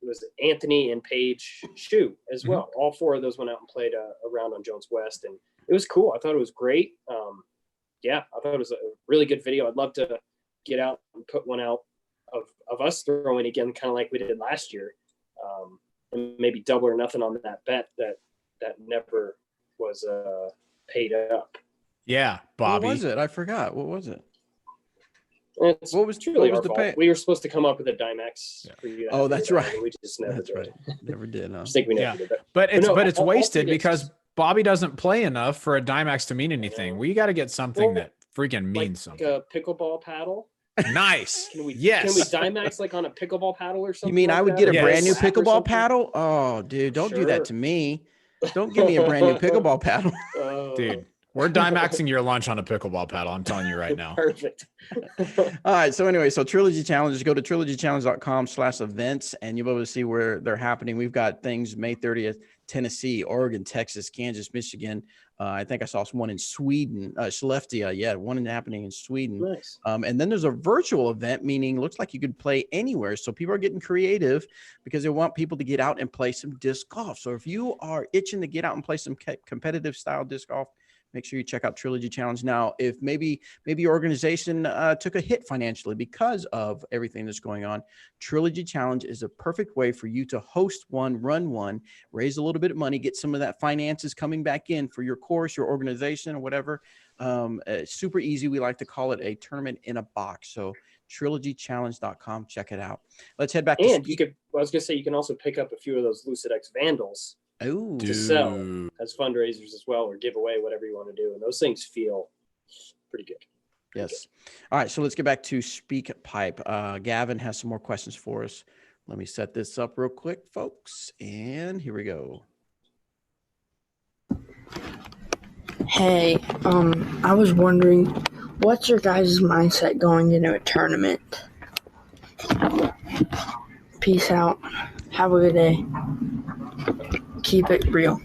it was Anthony and Paige Shue as well. Mm-hmm. All 4 of those went out and played a round on Jones West, and it was cool. I thought it was great. I thought it was a really good video. I'd love to get out and put one out of us throwing again, kind of like we did last year, and maybe double or nothing on that bet that never was paid up. Yeah, Bobby. What was it? I forgot. What was it? What was truly our fault. We were supposed to come up with a Dimex for you. Oh, that's right. We just never that's did. Right. Never did. Huh? I think we never did that. But it's wasted because Bobby doesn't play enough for a Dimex to mean anything. We got to get something that freaking means something. Like a pickleball paddle. Nice. Can we Yes. Dimex like on a pickleball paddle or something? You mean like I would that? get a brand new pickleball paddle? Oh, dude, don't do that to me. Don't give me a brand new pickleball paddle. Dude. We're Dimexing your lunch on a pickleball paddle. I'm telling you right now. Perfect. All right. So anyway, Trilogy Challenges, go to trilogychallenge.com/events and you'll be able to see where they're happening. We've got things May 30th, Tennessee, Oregon, Texas, Kansas, Michigan. I think I saw one in Sweden, Skellefteå. Yeah, one happening in Sweden. Nice. And then there's a virtual event, meaning looks like you could play anywhere. So people are getting creative because they want people to get out and play some disc golf. So if you are itching to get out and play some competitive style disc golf, make sure you check out Trilogy Challenge. Now, if maybe your organization took a hit financially because of everything that's going on, Trilogy Challenge is a perfect way for you to host one, run one, raise a little bit of money, get some of that finances coming back in for your course, your organization, or whatever. Super easy. We like to call it a tournament in a box. So trilogychallenge.com. Check it out. Let's head back. And you can also pick up a few of those Lucid X Vandals. Ooh. To sell as fundraisers as well, or give away, whatever you want to do. And those things feel pretty good. Yes. All right. So let's get back to Speak Pipe. Gavin has some more questions for us. Let me set this up real quick, folks. And here we go. Hey, I was wondering, what's your guys' mindset going into a tournament? Peace out. Have a good day. Keep it real.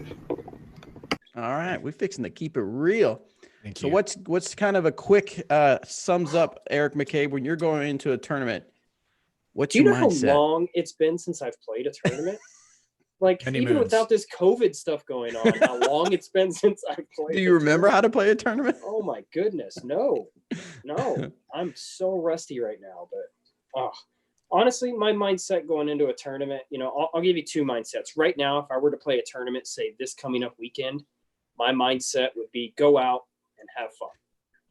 All right, we're fixing to keep it real. Thank so you. what's kind of a quick sums up, Eric McCabe, when you're going into a tournament? What's Do you your know mindset? how long it's been since I've played a tournament? Like Many even moons. without this COVID stuff going on, how long it's been since I've played. Do you remember how to play a tournament? Oh my goodness, no. I'm so rusty right now, but honestly, my mindset going into a tournament, I'll give you 2 mindsets. Right now, if I were to play a tournament, say this coming up weekend, my mindset would be go out and have fun.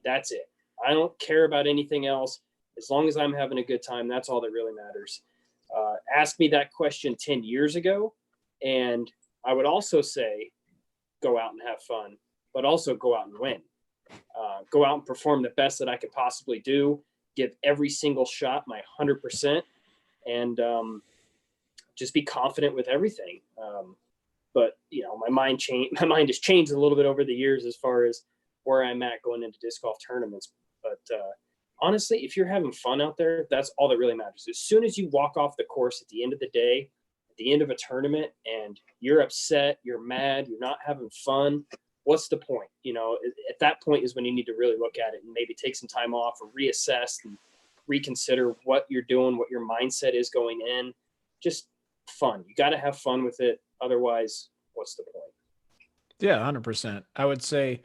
That's it. I don't care about anything else. As long as I'm having a good time, that's all that really matters. Ask me that question 10 years ago, and I would also say go out and have fun, but also go out and win. Go out and perform the best that I could possibly do. give every single shot my 100%, and just be confident with everything. But you know, my mind has changed a little bit over the years as far as where I'm at going into disc golf tournaments. But honestly, if you're having fun out there, that's all that really matters. As soon as you walk off the course at the end of the day, at the end of a tournament, and you're upset, you're mad, you're not having fun, what's the point? You know, at that point is when you need to really look at it and maybe take some time off or reassess and reconsider what you're doing, what your mindset is going in. Just fun. You got to have fun with it. Otherwise, what's the point? Yeah, 100%. I would say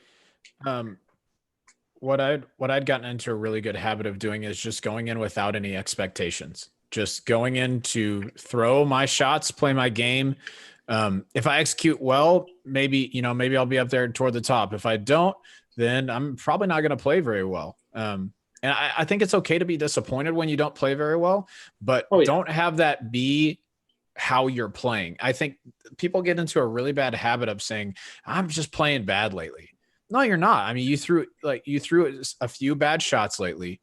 what I'd gotten into a really good habit of doing is just going in without any expectations. Just going in to throw my shots, play my game. If I execute well, maybe I'll be up there toward the top. If I don't, then I'm probably not going to play very well. And I think it's okay to be disappointed when you don't play very well, but don't have that be how you're playing. I think people get into a really bad habit of saying, I'm just playing bad lately. No, you're not. I mean, you threw a few bad shots lately.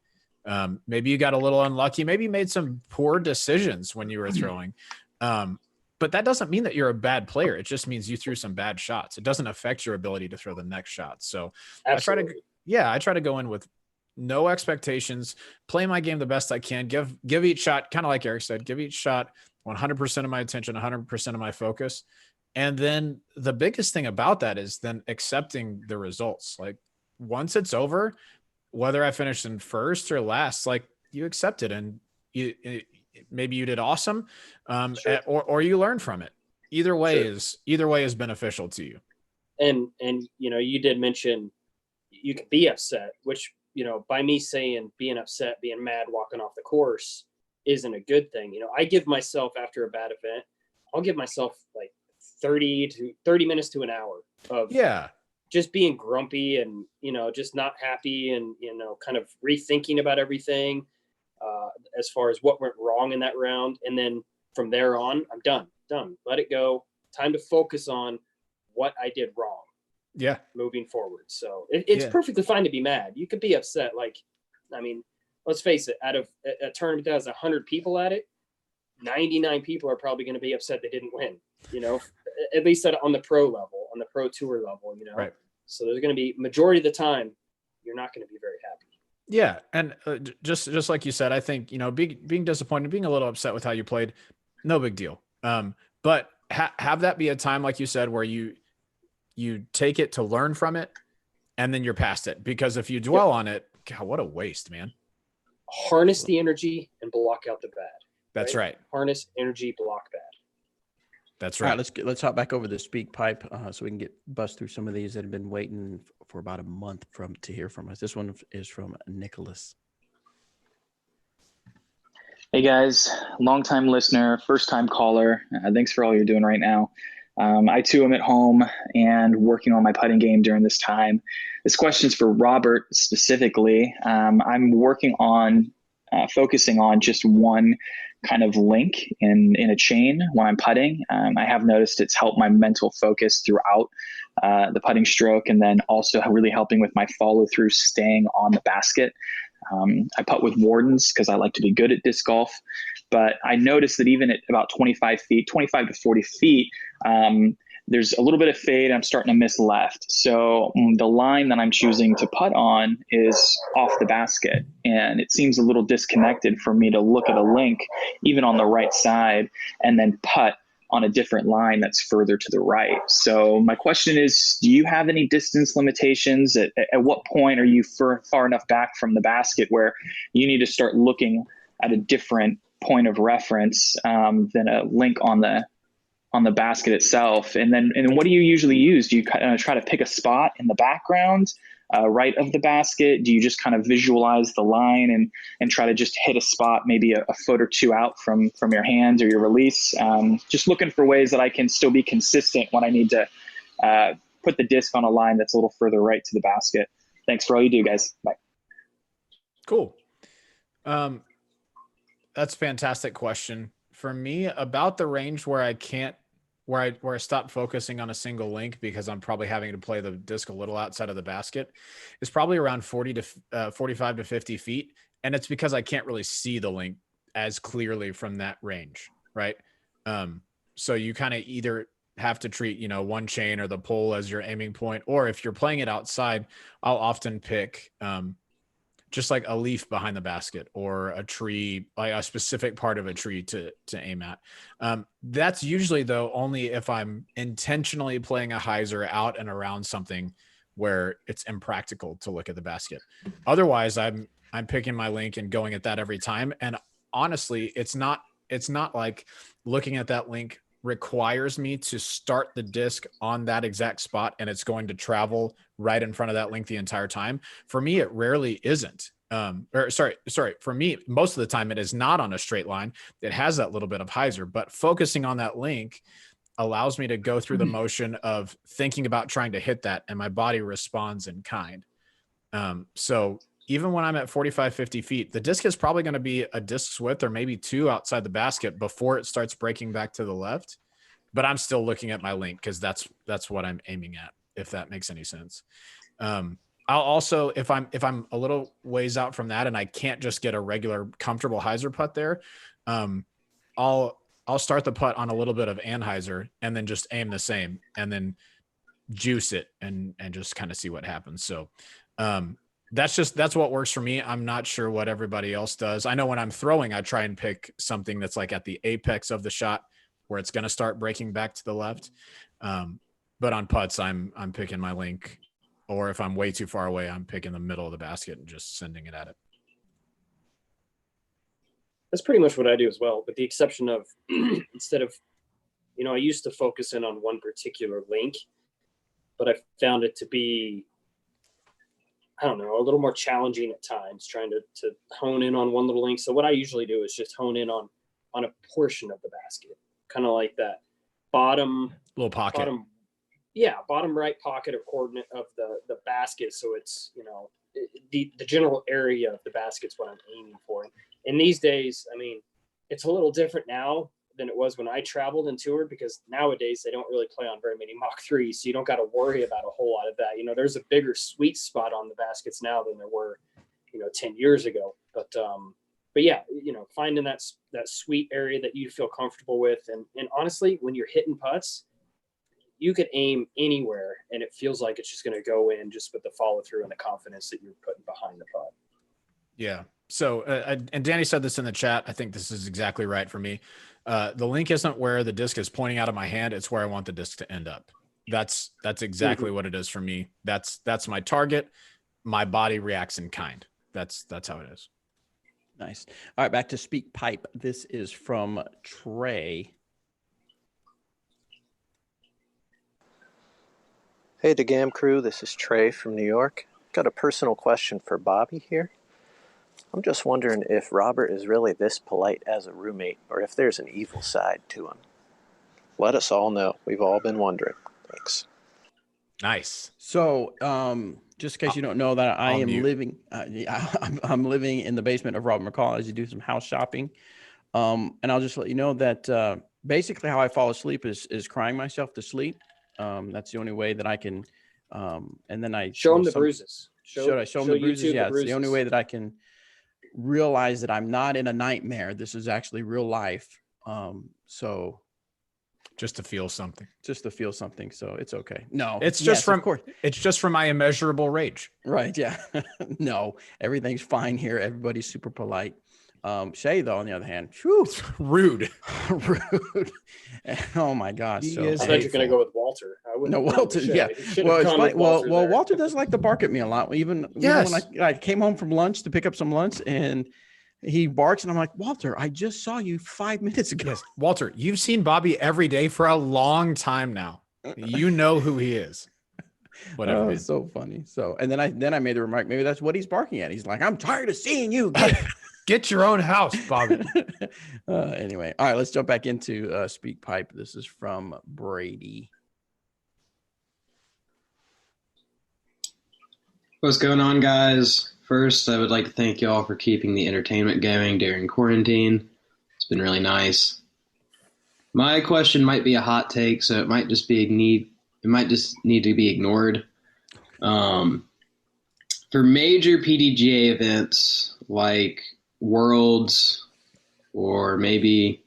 Maybe you got a little unlucky. Maybe you made some poor decisions when you were throwing. But that doesn't mean that you're a bad player. It just means you threw some bad shots. It doesn't affect your ability to throw the next shot. So Absolutely. I try to go in with no expectations, play my game the best I can, give each shot, kind of like Eric said, give each shot 100% of my attention, 100% of my focus. And then the biggest thing about that is then accepting the results. Like once it's over, whether I finished in first or last, like you accept it, and maybe you did awesome, Sure. or you learn from it. Either way is beneficial to you. And you know, you did mention you can be upset, which, you know, by me saying being upset, being mad, walking off the course isn't a good thing. You know, I give myself, after a bad event, I'll give myself like 30 minutes to an hour of just being grumpy and, you know, just not happy and, you know, kind of rethinking about everything as far as what went wrong in that round. And then from there on, I'm done. Let it go. Time to focus on what I did wrong. Yeah. Moving forward. So it's perfectly fine to be mad. You could be upset. Like, I mean, let's face it, out of a tournament that has 100 people at it, 99 people are probably going to be upset they didn't win, you know, at least on the pro level, on the pro tour level, you know. Right. So there's going to be, majority of the time, you're not going to be very happy. Yeah. And just like you said, I think, you know, being disappointed, being a little upset with how you played, no big deal. But have that be a time, like you said, where you take it to learn from it, and then you're past it. Because if you dwell on it, God, what a waste, man. Harness the energy and block out the bad. That's right. Harness energy, block bad. That's All right. right, let's hop back over to Speak Pipe so we can bust through some of these that have been waiting for about a month to hear from us. This one is from Nicholas. Hey guys, longtime listener, first time caller. Thanks for all you're doing right now. I too am at home and working on my putting game during this time. This question's for Robert specifically. I'm working on focusing on just one kind of link in a chain when I'm putting. I have noticed it's helped my mental focus throughout the putting stroke, and then also really helping with my follow through, staying on the basket. I putt with Wardens because I like to be good at disc golf, but I noticed that even at about 25 to 40 feet, there's a little bit of fade. I'm starting to miss left. So the line that I'm choosing to putt on is off the basket, and it seems a little disconnected for me to look at a link, even on the right side, and then putt on a different line that's further to the right. So my question is, do you have any distance limitations? At what point are you far enough back from the basket where you need to start looking at a different point of reference than a link on the basket itself? And then what do you usually use? Do you kind of try to pick a spot in the background right of the basket? Do you just kind of visualize the line and try to just hit a spot maybe a foot or two out from your hands or your release? Just looking for ways that I can still be consistent when I need to put the disc on a line that's a little further right to the basket. Thanks for all you do, guys. Bye. Cool. That's a fantastic question. For me, about the range where where I stopped focusing on a single link because I'm probably having to play the disc a little outside of the basket is probably around 45 to 50 feet. And it's because I can't really see the link as clearly from that range. Right. So you kind of either have to treat, one chain or the pole as your aiming point, or if you're playing it outside, I'll often pick, just like a leaf behind the basket or a tree, like a specific part of a tree to aim at. That's usually though, only if I'm intentionally playing a hyzer out and around something where it's impractical to look at the basket. Otherwise I'm picking my link and going at that every time. And honestly, it's not like looking at that link requires me to start the disc on that exact spot and it's going to travel right in front of that link the entire time. For me, it rarely isn't. For me, most of the time it is not on a straight line. It has that little bit of hyzer, but focusing on that link allows me to go through the motion of thinking about trying to hit that, and my body responds in kind. So even when I'm at 45, 50 feet, the disc is probably going to be a disc's width or maybe two outside the basket before it starts breaking back to the left. But I'm still looking at my link because that's what I'm aiming at, if that makes any sense. I'll also, if I'm a little ways out from that and I can't just get a regular comfortable hyzer putt there, I'll start the putt on a little bit of anhyzer and then just aim the same and then juice it and just kind of see what happens. So, that's what works for me. I'm not sure what everybody else does. I know when I'm throwing, I try and pick something that's like at the apex of the shot where it's going to start breaking back to the left. But on putts, I'm picking my link, or if I'm way too far away, I'm picking the middle of the basket and just sending it at it. That's pretty much what I do as well, with the exception of instead of, I used to focus in on one particular link, but I found it to be, I don't know, a little more challenging at times, trying to hone in on one little link. So what I usually do is just hone in on a portion of the basket, kind of like that bottom little pocket. Bottom right pocket or coordinate of the basket. So it's, the general area of the basket's what I'm aiming for. And these days, I mean, it's a little different now than it was when I traveled and toured, because nowadays they don't really play on very many Mach 3s. So you don't got to worry about a whole lot of that. There's a bigger sweet spot on the baskets now than there were, 10 years ago. But yeah, finding that sweet area that you feel comfortable with. And honestly, when you're hitting putts, you could aim anywhere and it feels like it's just going to go in, just with the follow through and the confidence that you're putting behind the putt. Yeah. So, and Danny said this in the chat. I think this is exactly right for me. The link isn't where the disc is pointing out of my hand. It's where I want the disc to end up. That's exactly what it is for me. That's my target. My body reacts in kind. That's how it is. Nice. All right. Back to Speak Pipe. This is from Trey. Hey, DeGam crew. This is Trey from New York. Got a personal question for Bobby here. I'm just wondering if Robert is really this polite as a roommate, or if there's an evil side to him. Let us all know. We've all been wondering. Thanks. Nice. So, just in case you don't know that I am living, I'm living in the basement of Robert McCall as you do some house shopping. And I'll just let you know that basically how I fall asleep is crying myself to sleep. That's the only way that I can. And then I show them the bruises. Should I show them the bruises? Yeah, it's the only way that I can realize that I'm not in a nightmare. This is actually real life. So just to feel something. So it's okay. No, it's just it's just from my immeasurable rage. Right. Yeah. No, everything's fine here. Everybody's super polite. Shay, though, on the other hand, whew, rude. Oh my gosh. So I thought you're going to go with Walter. No, Walter. Yeah. Well, it's funny. Well, Walter does like to bark at me a lot. Even when I came home from lunch to pick up some lunch, and he barks, and I'm like, Walter, I just saw you 5 minutes ago. Yes. Walter, you've seen Bobby every day for a long time now. You know who he is. Whatever. Oh, it's so funny. So, and then I made the remark, maybe that's what he's barking at. He's like, I'm tired of seeing you. Get your own house, Bobby. Anyway, all right, let's jump back into Speak Pipe. This is from Brady. What's going on, guys? First, I would like to thank you all for keeping the entertainment going during quarantine. It's been really nice. My question might be a hot take, so it might just need to be ignored. For major PDGA events like Worlds or maybe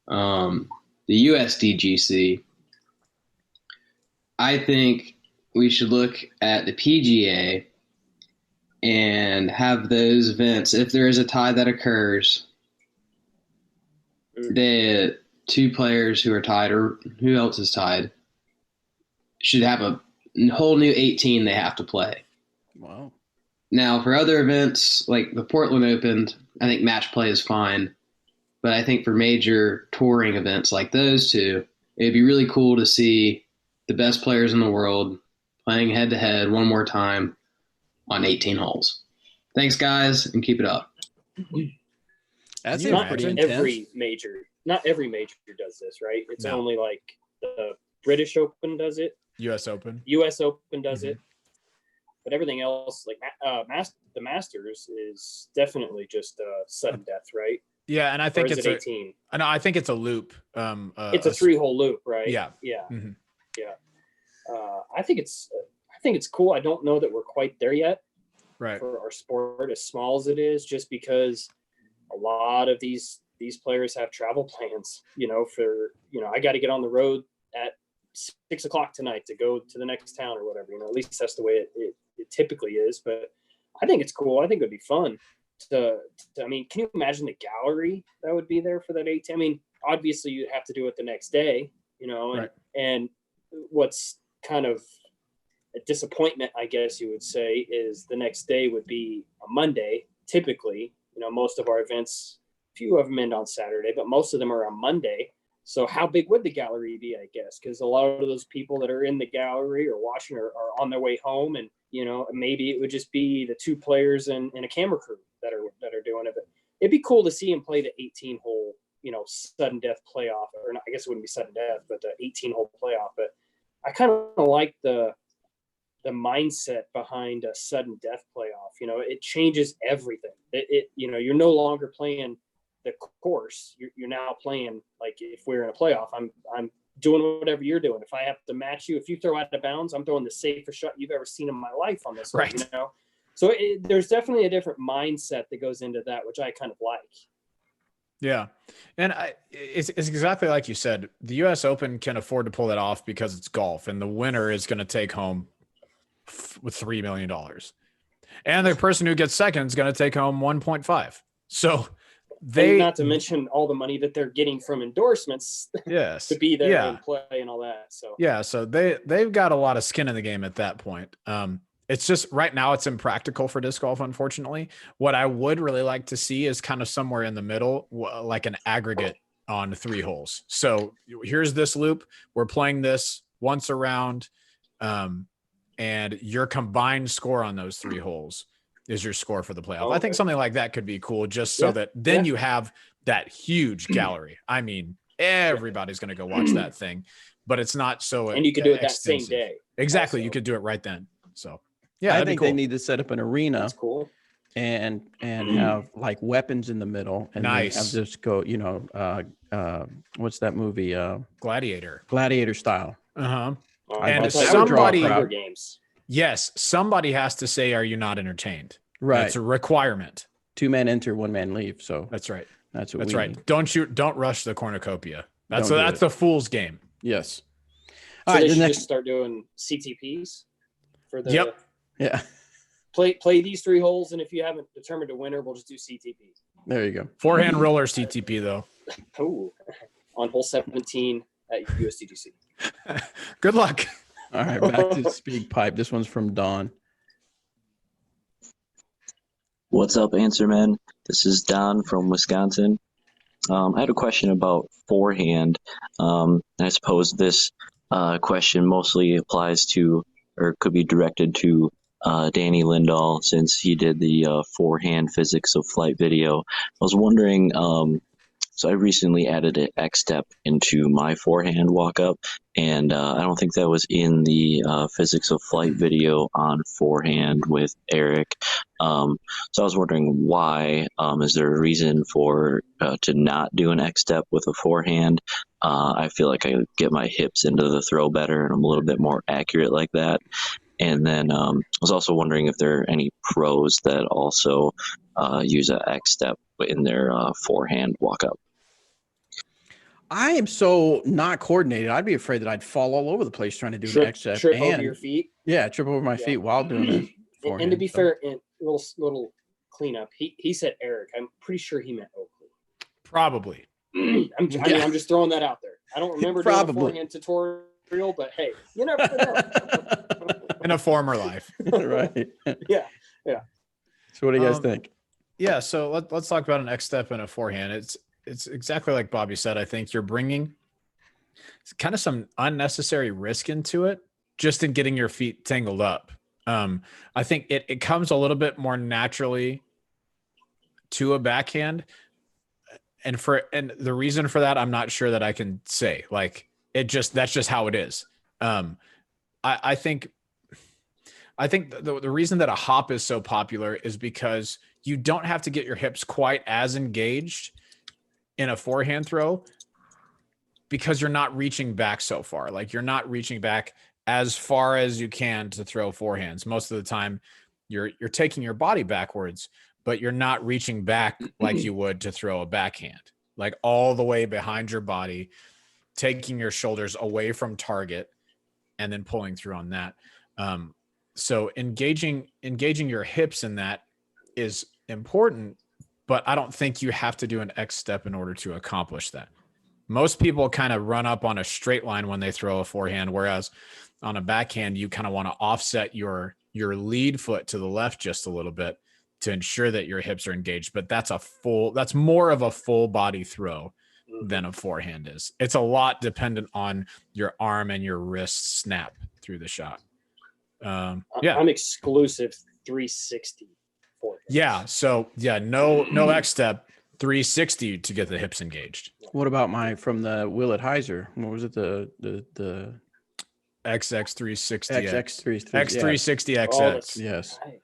the USDGC, I think we should look at the PGA and have those events, if there is a tie that occurs, the two players who are tied or who else is tied should have a whole new 18 they have to play. Wow. Now, for other events like the Portland Open, I think match play is fine. But I think for major touring events like those two, it'd be really cool to see the best players in the world playing head-to-head one more time on 18 holes. Thanks, guys, and keep it up. That's you Not pretty imagine? intense. Not every major does this, right? It's No. only like the British Open does it, U.S. Open. US Open does Mhm. it, but everything else, like the Masters, is definitely just sudden death, right? Yeah, and I Or think is it's it a. 18? I know. I think it's a loop. It's a 3-hole loop, right? Yeah. Yeah. Mhm. Yeah. I think it's cool. I don't know that we're quite there yet Right. for our sport, as small as it is, just because a lot of these players have travel plans. I got to get on the road at 6 o'clock tonight to go to the next town or whatever. At least that's the way it typically is. But I think it's cool. I think it'd be fun I mean, can you imagine the gallery that would be there for that 18? I mean, obviously you'd have to do it the next day, Right. and what's kind of a disappointment, I guess you would say, is the next day would be a Monday. Typically, most of our events, few of them end on Saturday, but most of them are on Monday. So how big would the gallery be, I guess? Because a lot of those people that are in the gallery or watching are on their way home, and maybe it would just be the two players and a camera crew that are doing it. But it'd be cool to see him play the 18-hole, sudden death playoff, or not, I guess it wouldn't be sudden death, but the 18-hole playoff. But I kind of like the mindset behind a sudden death playoff. It changes everything. You're no longer playing the course. You're now playing, like, if we're in a playoff, I'm doing whatever you're doing. If I have to match you, if you throw out of bounds, I'm throwing the safest shot you've ever seen in my life on this one, Right. So there's definitely a different mindset that goes into that, which I kind of like. Yeah. And it's exactly like you said. The U.S. Open can afford to pull that off because it's golf, and the winner is going to take home with $3 million. And the person who gets second is going to take home 1.5. So And not to mention all the money that they're getting from endorsements yes, to be there yeah. and play and all that. So Yeah, so they've got a lot of skin in the game at that point. It's just right now it's impractical for disc golf, unfortunately. What I would really like to see is kind of somewhere in the middle, like an aggregate on 3 holes. So here's this loop. We're playing this once around, and your combined score on those 3 holes is your score for the playoff. Okay. I think something like that could be cool, just so that then you have that huge gallery. I mean, everybody's going to go watch that thing, but it's not so. And you could do it that same extensive. day. Exactly. also. You could do it right then. So yeah, I that'd be think cool. they need to set up an arena That's cool. and have like weapons in the middle, and then Nice. have this go, what's that movie? Gladiator. Gladiator style. Uh-huh. I And thought you were somebody- drawing Hunger Games. Yes. Somebody has to say, are you not entertained? Right. It's a requirement. 2 men enter, 1 man leave. So That's right. that's what That's we right. need. Don't rush the cornucopia. That's Don't do that's it. the fool's game. Yes. So All right. they The should next. just start doing CTPs for the Yep. Yeah. play these 3 holes, and if you haven't determined a winner, we'll just do CTPs. There you go. Forehand roller CTP though. Oh, on hole 17 at USDGC. Good luck. All right. Back to Speak Pipe. This one's from Don. What's up, Answerman? This is Don from Wisconsin. I had a question about forehand. I suppose this question mostly applies to, or could be directed to, Danny Lindahl, since he did the forehand physics of flight video. I was wondering, So I recently added an X step into my forehand walk up, and I don't think that was in the physics of flight video on forehand with Eric. So I was wondering why. Is there a reason for to not do an X step with a forehand? I feel like I get my hips into the throw better, and I'm a little bit more accurate like that. And then I was also wondering if there are any pros that also use an X step in their forehand walk up. I am so not coordinated. I'd be afraid that I'd fall all over the place trying to do an X step. Trip over your feet. Yeah, trip over my feet while doing it. And to be fair, and little cleanup. He said Eric. I'm pretty sure he meant Oakley. Probably. I'm just throwing that out there. I don't remember doing a forehand tutorial, but hey, you never know. In a former life. Right. Yeah. So what do you guys think? Yeah, so let's talk about an X step and a forehand. It's exactly like Bobby said. I think you're bringing kind of some unnecessary risk into it just in getting your feet tangled up. I think it comes a little bit more naturally to a backhand. And the reason for that, I'm not sure that I can say. Like that's just how it is. I think the reason that a hop is so popular is because you don't have to get your hips quite as engaged in a forehand throw because you're not reaching back so far. Like you're not reaching back as far as you can to throw forehands. Most of the time you're taking your body backwards, but you're not reaching back like you would to throw a backhand, like all the way behind your body, taking your shoulders away from target and then pulling through on that. So engaging your hips in that is important, but I don't think you have to do an X step in order to accomplish that. Most people kind of run up on a straight line when they throw a forehand, whereas on a backhand, you kind of want to offset your lead foot to the left just a little bit to ensure that your hips are engaged. But that's more of a full body throw than a forehand is. It's a lot dependent on your arm and your wrist snap through the shot. I'm exclusive 360 forehand. Yeah. So yeah, no X step, 360 to get the hips engaged. What about from the Willett Heiser? What was it? The XX360. X360 XX. Yes. Right.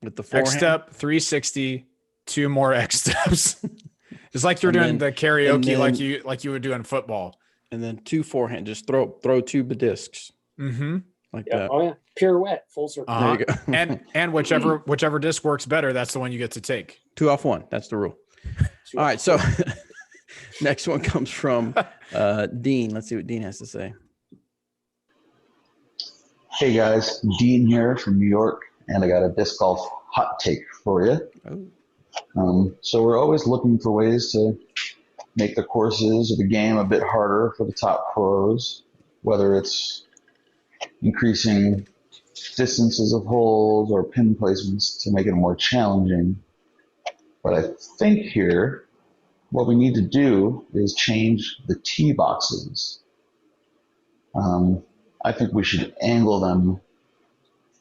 With the forehand. X step, 360, 2 more X steps. It's like you're doing the karaoke like you would do in football. And then 2 forehand. Just throw 2 discs. Mm-hmm. Like that. Oh yeah. Pirouette, full circle. There you go. and whichever disc works better, that's the one you get to take. 2 off 1. That's the rule. All right. So next one comes from Dean. Let's see what Dean has to say. Hey guys, Dean here from New York, and I got a disc golf hot take for you. So we're always looking for ways to make the courses of the game a bit harder for the top pros, whether it's increasing distances of holes or pin placements to make it more challenging. But I think here, what we need to do is change the tee boxes. I think we should angle them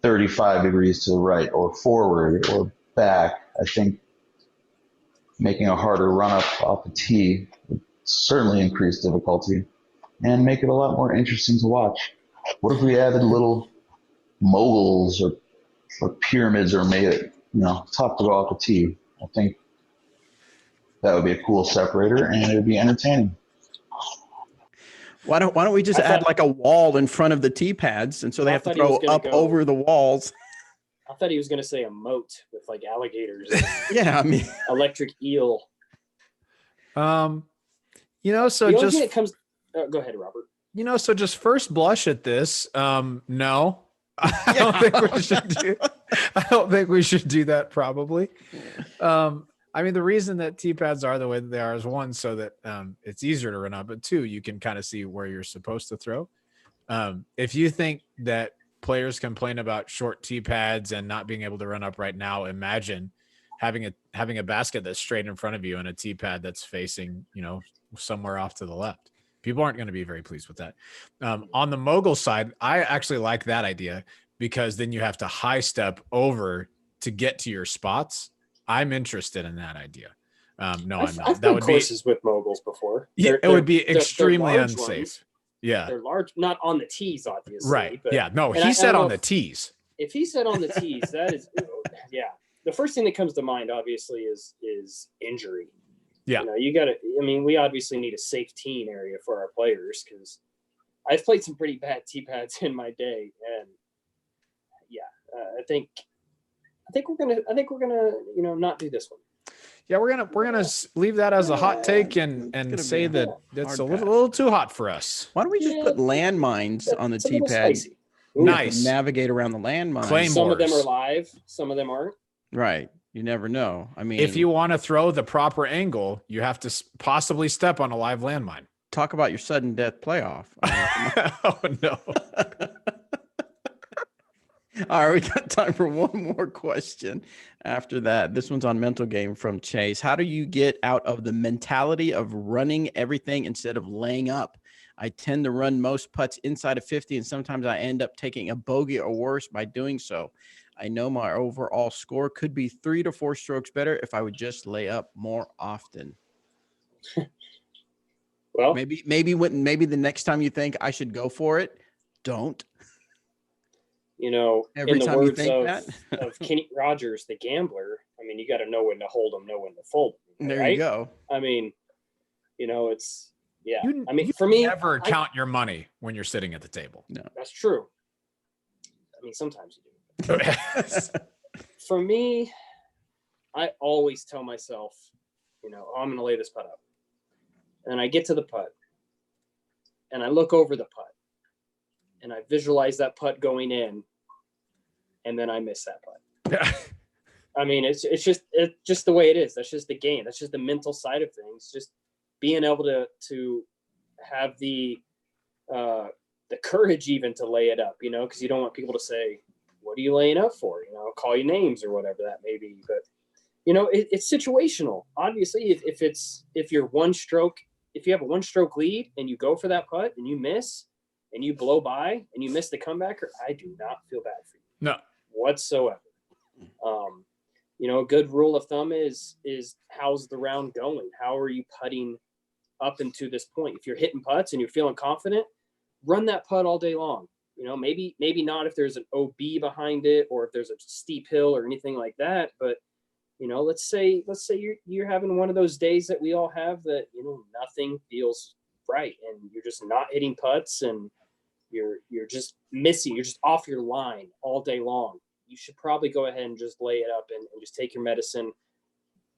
35 degrees to the right or forward or back. I think making a harder run up off the tee would certainly increase difficulty and make it a lot more interesting to watch. What if we added little moguls or pyramids or made it, tough to go off the tee? I think that would be a cool separator and it would be entertaining. Why don't we just add like a wall in front of the tee pads, and so they have to throw up over the walls? I thought he was going to say a moat with like alligators. Yeah, I mean, electric eel. So the only thing that comes. Go ahead, Robert. So just first blush at this, no, I don't think we should do. I don't think we should do that. Probably. I mean, the reason that tee pads are the way that they are is 1, so that it's easier to run up, but 2, you can kind of see where you're supposed to throw. If you think that players complain about short tee pads and not being able to run up right now, imagine having a basket that's straight in front of you and a tee pad that's facing, somewhere off to the left. People aren't going to be very pleased with that. On the mogul side, I actually like that idea because then you have to high step over to get to your spots. I'm interested in that idea. No, I'm not. I've That done would be courses with moguls before. yeah, it would be they're extremely large unsafe. ones. Yeah. They're large, not on the tees, obviously. Right. But, Yeah. No, and he I said don't know on the if- tees. If he said on the tees, that is, yeah. The first thing that comes to mind, obviously, is injury. Yeah. You know, you got to. I mean, we obviously need a safe teeing area for our players because I've played some pretty bad tee pads in my day, and yeah, I think we're gonna not do this one. Yeah, we're gonna leave that as a hot take and gonna say be a that it's hard a pass. little too hot for us. Why don't we just put landmines on the It's a tee little pad? spicy. We have to Nice. navigate around the landmines. Claymores. Some of them are live, some of them aren't. Right. You never know. I mean, If you want to throw the proper angle, you have to possibly step on a live landmine. talk about your sudden death playoff. Oh no. All right, we got time for one more question after that. This one's on mental game from Chase. How do you get out of the mentality of running everything instead of laying up? I tend to run most putts inside of 50, and sometimes I end up taking a bogey or worse by doing so. I know my overall score could be 3 to 4 strokes better if I would just lay up more often. Well, maybe the next time you think I should go for it, don't. You know, Every in the time you words think of, that. of Kenny Rogers, the gambler, I mean, you got to know when to hold them, know when to fold them. There right? you go. I mean, you know, it's, yeah. You, I mean, you for me, never count your money when you're sitting at the table. No. that's true. I mean, sometimes you do. For me, I always tell myself, you know, oh, I'm going to lay this putt up. And I get to the putt and I look over the putt and I visualize that putt going in and then I miss that putt. I mean, it's just the way it is. That's just the game. That's just the mental side of things. Just being able to have the courage even to lay it up, you know, because you don't want people to say, what are you laying up for? You know, call you names or whatever that may be. But, you know, it's situational. Obviously, if you have a 1 stroke lead and you go for that putt and you miss and you blow by and you miss the comebacker, I do not feel bad for you. No. Whatsoever. You know, a good rule of thumb is how's the round going? How are you putting up into this point? If you're hitting putts and you're feeling confident, run that putt all day long. You know, maybe not if there's an OB behind it or if there's a steep hill or anything like that. But, you know, let's say you're having one of those days that we all have that, you know, nothing feels right and you're just not hitting putts and you're just missing, you're just off your line all day long. You should probably go ahead and just lay it up and just take your medicine,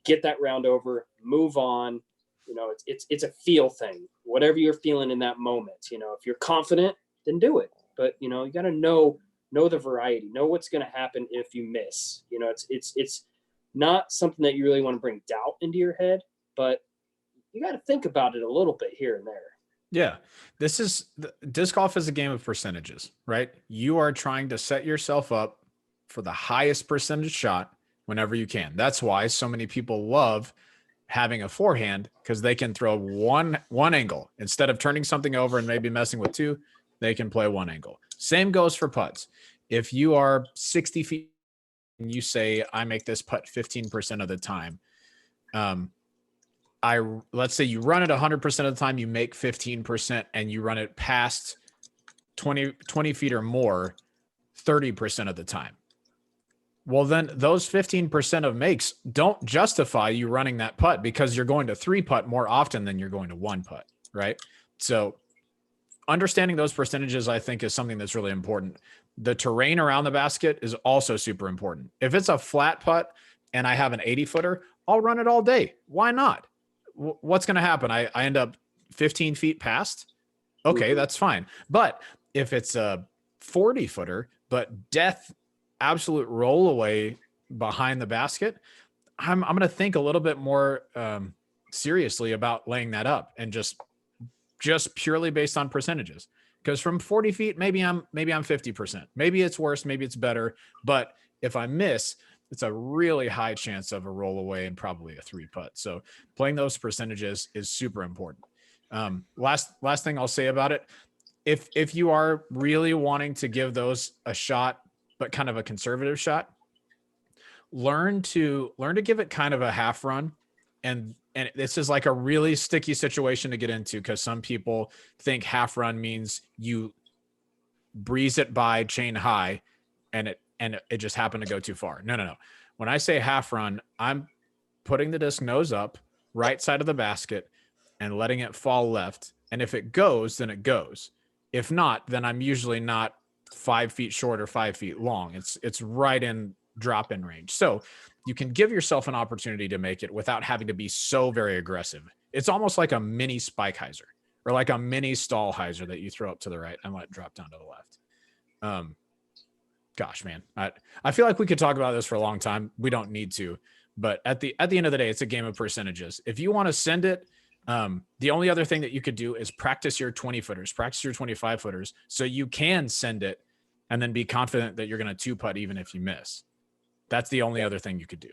get that round over, move on. You know, it's a feel thing, whatever you're feeling in that moment. You know, if you're confident, then do it. But, you know, you got to know the variety, know what's going to happen if you miss. You know, it's not something that you really want to bring doubt into your head, but you got to think about it a little bit here and there. Yeah. Disc golf is a game of percentages, right? You are trying to set yourself up for the highest percentage shot whenever you can. That's why so many people love having a forehand, because they can throw one angle instead of turning something over and maybe messing with two. They can play one angle. Same goes for putts. If you are 60 feet and you say, I make this putt 15% of the time, let's say you run it 100% of the time, you make 15%, and you run it past 20 feet or more 30% of the time. Well, then those 15% of makes don't justify you running that putt, because you're going to 3-putt more often than you're going to 1-putt, right? So understanding those percentages, I think, is something that's really important. The terrain around the basket is also super important. If it's a flat putt and I have an 80-footer, I'll run it all day. Why not? What's going to happen? I end up 15 feet past. Okay, that's fine. But if it's a 40-footer, but absolute roll away behind the basket, I'm going to think a little bit more seriously about laying that up, and just purely based on percentages. Because from 40 feet, maybe I'm 50%. Maybe it's worse, maybe it's better. But if I miss, it's a really high chance of a roll away and probably a 3-putt. So playing those percentages is super important. Last thing I'll say about it, if you are really wanting to give those a shot, but kind of a conservative shot, learn to give it kind of a half run and this is like a really sticky situation to get into because some people think half run means you breeze it by chain high and it just happened to go too far. No. When I say half run, I'm putting the disc nose up, right side of the basket, and letting it fall left. And if it goes, then it goes. If not, then I'm usually not 5 feet short or 5 feet long. It's right in drop in range. So you can give yourself an opportunity to make it without having to be so very aggressive. It's almost like a mini spike hyzer or like a mini stall hyzer that you throw up to the right and let it drop down to the left. Gosh, man, I feel like we could talk about this for a long time. We don't need to, but at the end of the day, it's a game of percentages. If you want to send it, the only other thing that you could do is practice your 20 footers, practice your 25 footers, so you can send it and then be confident that you're going to two putt even if you miss. That's the only other thing you could do.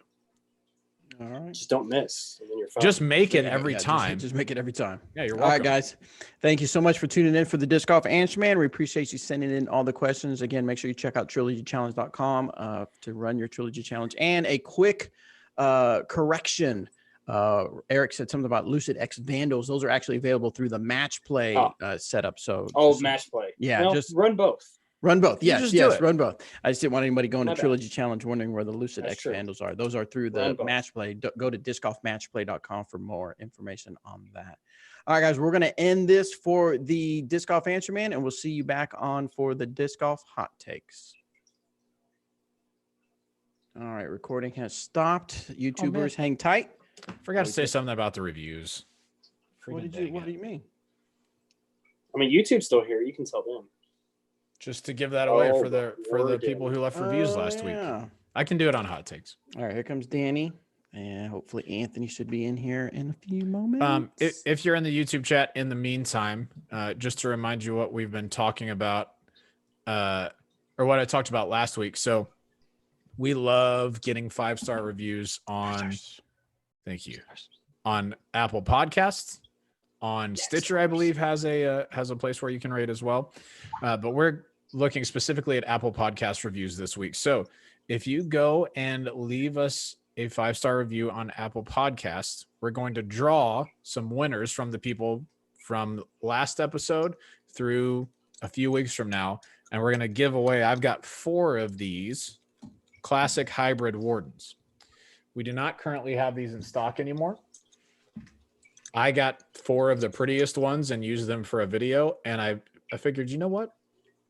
All right. Just don't miss, and then you're fine. Just make it every time. Just make it every time. Yeah, you're All welcome. right, guys. Thank you so much for tuning in for the Disc Golf Answer Man. We appreciate you sending in all the questions. Again, make sure you check out trilogychallenge.com to run your Trilogy Challenge. And a quick correction. Eric said something about Lucid X Vandals. Those are actually available through the Match Play setup. So Match Play. Yeah, well, just run both. Run both. You Yes, just do yes, it. run both. I just didn't want anybody going My to bad. Trilogy Challenge wondering where the Lucid That's X true. Vandals are. Those are through Run the both. Match Play. Go to discgolfmatchplay.com for more information on that. All right, guys, we're going to end this for the Disc Golf Answer Man, and we'll see you back on for the Disc Golf Hot Takes. All right, recording has stopped. YouTubers, hang tight. Forgot to say something about the reviews. What do you mean? I mean, YouTube's still here. You can tell them. Just to give that away Oh, for the word, people who left reviews last week. I can do it on Hot Takes. All right, here comes Danny, and hopefully Anthony should be in here in a few moments. If you're in the YouTube chat in the meantime, just to remind you what we've been talking about, or what I talked about last week. So we love getting 5-star reviews on, thank you, on Apple Podcasts, on Stitcher, I believe has a place where you can rate as well. But we're looking specifically at Apple Podcast reviews this week. So if you go and leave us a 5-star review on Apple Podcasts, we're going to draw some winners from the people from last episode through a few weeks from now. And we're going to give away, I've got 4 of these classic hybrid Wardens. We do not currently have these in stock anymore. I got 4 of the prettiest ones and used them for a video. And I figured, you know what?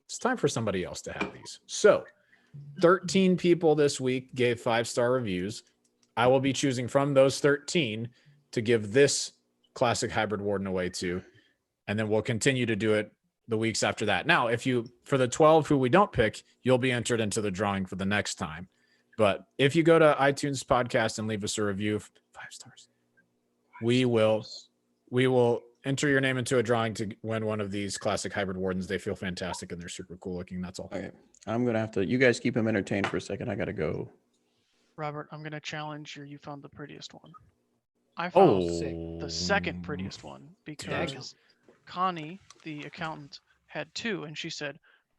It's time for somebody else to have these. So 13 people this week gave 5-star reviews. I will be choosing from those 13 to give this classic hybrid Warden away to. And then we'll continue to do it the weeks after that. Now, for the 12 who we don't pick, you'll be entered into the drawing for the next time. But if you go to iTunes podcast and leave us a review, 5 stars, we will enter your name into a drawing to win one of these classic hybrid Wardens. They feel fantastic and they're super cool looking. That's all. Okay. I'm going to have to, you guys keep them entertained for a second. I got to go. Robert, I'm going to challenge you found the prettiest one. I found the second prettiest one because Connie, the accountant, had 2 and she said,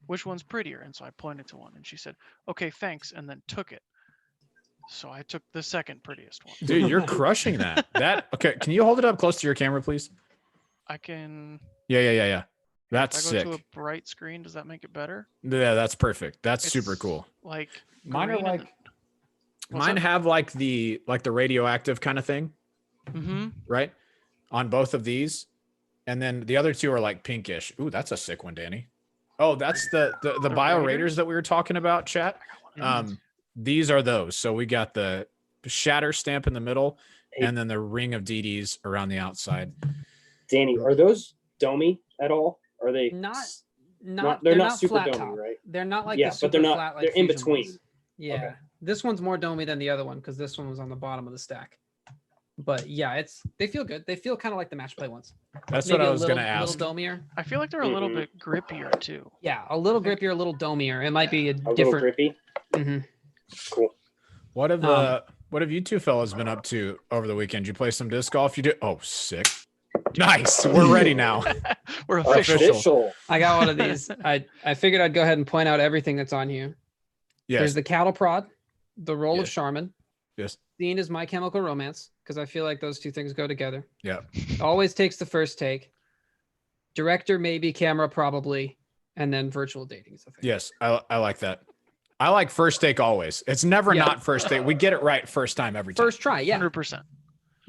which one's prettier? And so I pointed to one and she said, okay, thanks. And then took it. So I took the second prettiest one. Dude, you're crushing that. Okay. Can you hold it up close to your camera, please? I can. Yeah. That's if I sick. go to a bright screen, does that make it better? Yeah, that's perfect. That's It's super cool. Like Mine are green and- like, What's mine up? have like the radioactive kind of thing, Mhm. right? On both of these. And then the other 2 are like pinkish. Ooh, that's a sick one, Danny. Oh, that's the Bio Raiders that we were talking about, chat. These are those. So we got the shatter stamp in the middle and then the ring of DDs around the outside. Danny, are those domey at all? Are they Not they're not super flat domey, top. right? They're not like Yeah, the super but they're not flat, like they're in Fusion between. ones. Yeah. Okay. This one's more domey than the other one because this one was on the bottom of the stack. But yeah, they feel good. They feel kind of like the match play ones. That's Maybe what I a was little- gonna ask. little domier. I feel like they're a little bit grippier too. Yeah, a little grippier, a little domier. It might be a little different. grippy. Mhm. Cool. What have you 2 fellas been up to over the weekend? You play some disc golf? You did? Oh, sick. Nice. We're ready now. We're official. I got one of these. I figured I'd go ahead and point out everything that's on here. Yes. There's the cattle prod, the roll of Yes. Charmin. Yes. Seen as My Chemical Romance, because I feel like those two things go together. Yeah. Always takes the first take. Director, maybe. Camera, probably. And then virtual dating is the thing. Yes, I like that. I like first take always. It's never Yeah. not first take. We get it right first time every time. First try, yeah. 100%.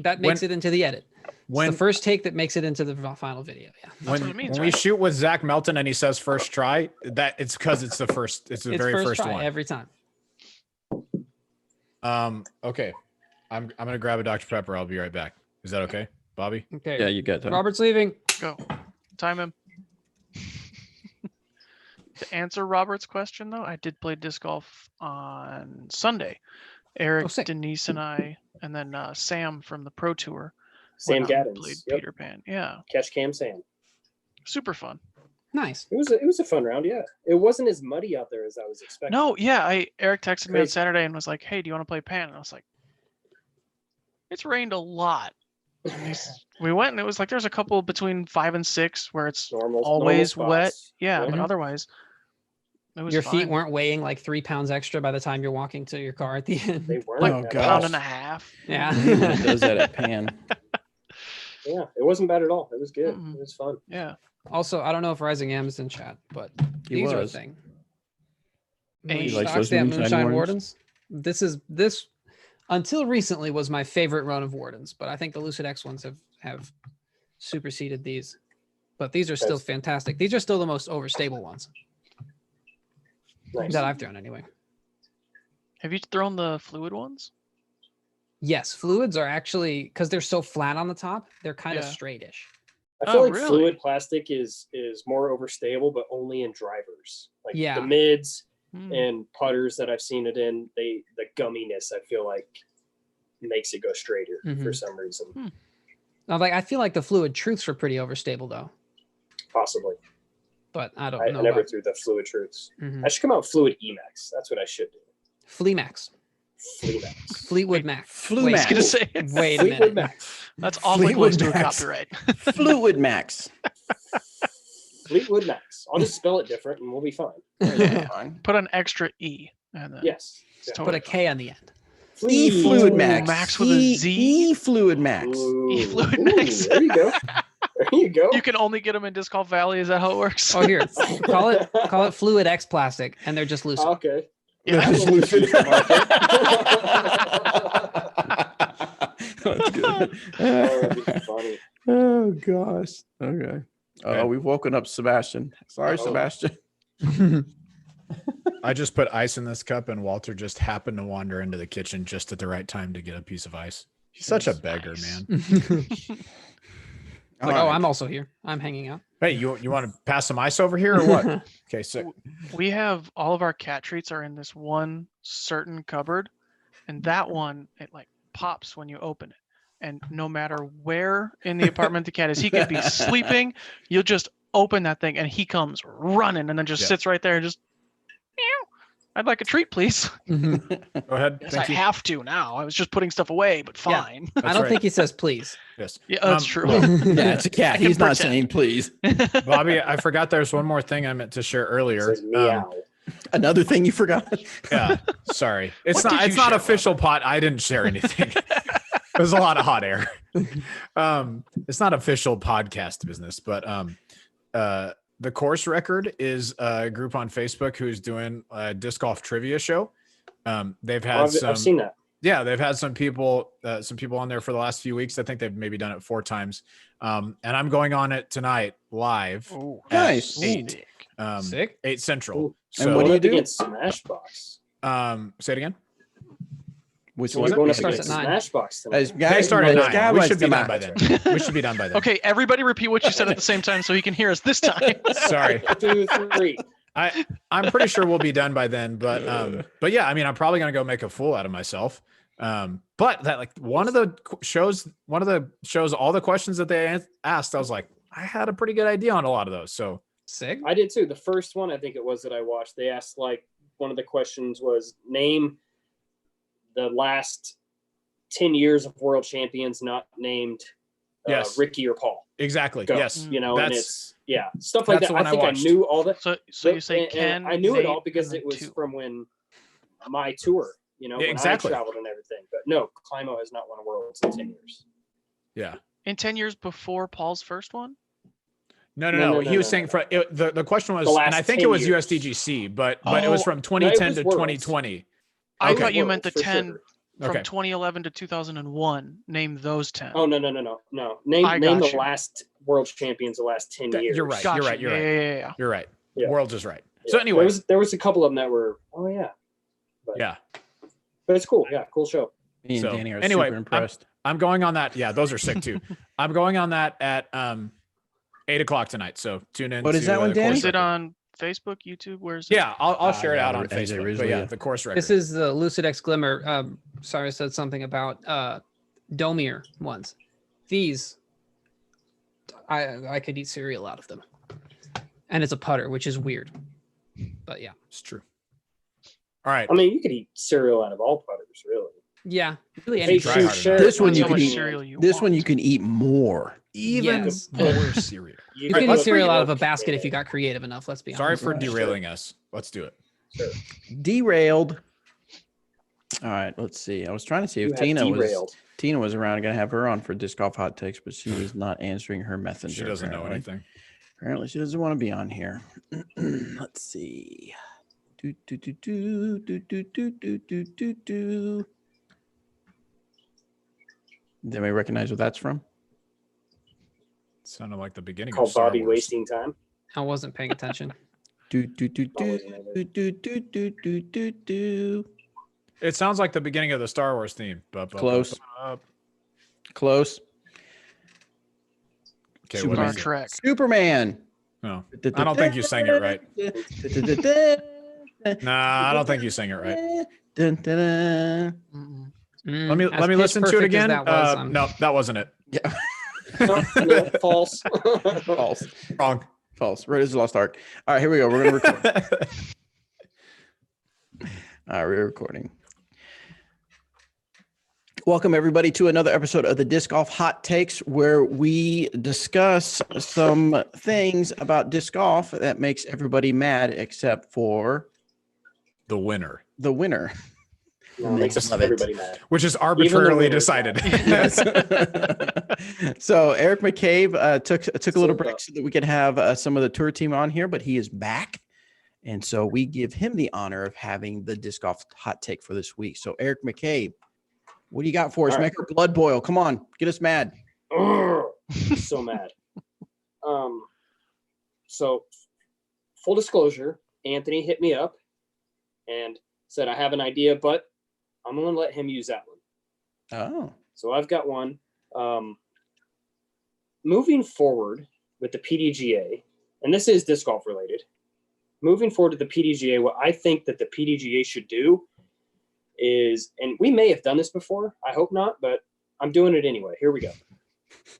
That makes When- it into the edit. when- It's the first take that makes it into the final video. Yeah. That's what it means, when we right? shoot with Zach Melton and he says first try, that it's because it's the first. It's the very first try one. every time. Okay, I'm gonna grab a Dr Pepper. I'll be right back. Is that okay, Bobby? Okay. Yeah, you got that. Robert's leaving. Go. Time him. To answer Robert's question, though, I did play disc golf on Sunday. Eric, sick. Denise, and I, and then Sam from the Pro Tour. Sam went out and Gaddens. played Yep. Peter Pan. Yeah, Catch Cam Sam. super fun. Nice. It was a fun round. Yeah, it wasn't as muddy out there as I was expecting. No, yeah, Eric texted me on Crazy. Saturday and was like, "Hey, do you want to play Pan?" And I was like, "It's rained a lot." And we went, and it was like there's a couple between 5 and 6 where it's normal always wet. spots. Yeah, but Mhm. otherwise, it was Your fine. feet weren't weighing like 3 pounds extra by the time you're walking to your car at the end. They weren't. like Oh, a at gosh. pound all. and a half. Yeah. It does that at Pan. Yeah, it wasn't bad at all. It was good. Mm-mm. It was fun. Yeah. Also, I don't know if Rising M is in chat, but He these are a was. thing. He likes Stock those stamp Moonshine Moonshine Wardens. Wardens. This until recently was my favorite run of Wardens, but I think the Lucid X ones have superseded these. But these are still That's- fantastic. These are still the most overstable ones Nice. that I've thrown anyway. Have you thrown the fluid ones? Yes, fluids are actually because they're so flat on the top, they're kind of Yeah. straightish. I feel Oh, like really? fluid plastic is more overstable, but only in drivers. Like Yeah. the mids Hmm. and putters that I've seen it in, the gumminess I feel like makes it go straighter for Mhm. some reason. I feel like the fluid truths were pretty overstable though, Possibly. but I don't I know. never about- threw the fluid truths. Mhm. I should come out with fluid Emax. That's what I should do. Fleemax, Fleemax. Fleetwood Max. Flu Wait, I was gonna say Wait a Fleetwood minute. Max. that's awfully Fleetwood close to a Max. copyright. Fluid Max. Fleetwood Max. I'll just spell it different and we'll be fine. Put an extra E. And then Yes. it's Yeah. Put totally a K on the end. E Fluid Ooh, Max. Max with a Z? E Fluid Max. Ooh, Fluid ooh, Max. There you go. There you go. You can only get them in Disc Golf Valley. Is that how it works? Oh, here, call it Fluid X Plastic, and they're just Lucid. Okay. Yeah. That's Lucid. That's Oh, good. that'd be funny. Oh gosh. Okay. Okay. We've woken up Sebastian. Sorry, Uh-oh. Sebastian. I just put ice in this cup, and Walter just happened to wander into the kitchen just at the right time to get a piece of ice. He's such a beggar, Nice. man. It's like, oh, I'm also here. I'm hanging out. Hey, you want to pass some ice over here or what? Okay, so We have all of our cat treats are in this one certain cupboard, and that one it like pops when you open it. And no matter where in the apartment the cat is, he could be sleeping. You'll just open that thing, and he comes running, and then just Yeah. sits right there and just. Meow. I'd like a treat, please. go ahead. Yes, Thank I you. have to now. I was just putting stuff away, but Yeah. fine. I That's don't right. think he says please. Yes. Yeah, that's true. Yeah, it's a cat. I can He's not pretend. saying please. Bobby, I forgot there's one more thing I meant to share It earlier. says meow. Another thing you forgot. Yeah, sorry. It's What not. did It's you not share, official pot. I didn't share anything. There's a lot of hot air. It's not official podcast business, but the course record is a group on Facebook who's doing a disc golf trivia show. They've had I've seen that. yeah, they've had some people on there for the last few weeks. I think they've maybe done it 4 times. And I'm going on it tonight live. Ooh, at Nice. 8, Sick. 8 Central. Ooh. So, And what do you do? Against Smashbox. say it again. Which We're one? going up Starts against at 9. Smashbox tonight. As They guys, started as 9. guys We likes should be to done ma- by then. We should be done by then. Okay, everybody repeat what you said at the same time so he can hear us this time. Sorry. 2, 3. I'm pretty sure we'll be done by then, but yeah, I mean, I'm probably gonna go make a fool out of myself. But that like one of the shows, all the questions that they asked, I was like, I had a pretty good idea on a lot of those. So Sick. I did too. The first one I think it was that I watched, they asked like one of the questions was name the last 10 years of world champions not named Yes. Ricky or Paul. exactly, Go. yes, You know, and that's it's stuff like that's that. the one I I think I watched. knew all that. So you say And Ken. I knew it Nate, all because and it was then 2. from when my tour, Yeah, when exactly. I traveled and everything. But no, Climo has not won a Worlds in 10 years. Yeah. In 10 years before Paul's first one? No. He was saying the question was, The and I last think 10 it was years. USDGC, but it was from 2010 to Worlds. 2020. I Okay. thought you meant the Worlds, for 10 sure. from Okay. 2011 to 2001. Name those 10. Oh, no. Name I the got you. last world champions the last 10 years. You're right. Gotcha. You're right. You're right. Yeah. You're right. Yeah. Worlds is right. Yeah. So anyway, there was a couple of them that were, oh yeah. But, yeah. But it's cool. Yeah, cool show. Me and So, Danny are anyway, super impressed. I'm going on that. Yeah, those are sick too. I'm going on that at 8:00 tonight. So tune in. What is to, that one, the Danny? course Is it record. on Facebook, YouTube? Where's it? Yeah, I'll share it yeah, out on as they Facebook. But originally, yeah, yeah. the course record. This is the Lucid X Glimmer. Sorry, said something about Domir ones. These, I could eat cereal out of them, and it's a putter, which is weird, but yeah, it's true. All right. I mean, you could eat cereal out of all putters, really. yeah, really. Hey, Any try shoot, hard share This one how you much can eat. cereal you This want. one you can eat more. Even Yes. more cereal. You could can put eat cereal out of a milk basket in if you it. got creative enough. Let's be Sorry honest. for derailing us. Let's do it. Derailed. All right, let's see. I was trying to see You if have Tina derailed. was around. I'm gonna have her on for disc golf hot takes, but she was not answering her messenger. She doesn't know apparently. anything. Apparently, she doesn't want to be on here. Let's see. Do, do, do, do, do, do, do, do, do, do, do. Did anybody recognize what that's from? Sounded like the beginning of Called Star Bobby Wars. wasting time. I wasn't paying attention. Do, do, do, do, Always in do, do, do, do, do, do, do. It sounds like the beginning of the Star Wars theme. Close. Okay, Close. what Star is it? Trek. Superman. No, I don't think you sang it right. Nah, I don't think you sang it right. Dun, dun, dun. Mm-mm. Let me As pitch listen to it perfect as again. that was, I'm- No, that wasn't it. Yeah. No, false. False. Wrong. False. Raiders of the Lost Ark. All right, here we go. We're gonna record. All right, we're recording. Welcome everybody to another episode of the Disc Golf Hot Takes, where we discuss some things about disc golf that makes everybody mad except for The winner, the winner. No, it makes Love it. everybody mad. which is Even the arbitrarily winner's decided. Yes. So Eric McCabe took a little Sold break out. so that we could have some of the tour team on here, but he is back. And so we give him the honor of having the disc golf hot take for this week. So Eric McCabe, what do you got for us? All right. Make our blood boil. Come on, get us mad. Ugh, so mad. So full disclosure, Anthony hit me up and said, I have an idea, but I'm going to let him use that one. Oh, So I've got one. Moving forward with the PDGA, and this is disc golf related. Moving forward to the PDGA, what I think that the PDGA should do is, and we may have done this before, I hope not, but I'm doing it anyway. Here we go.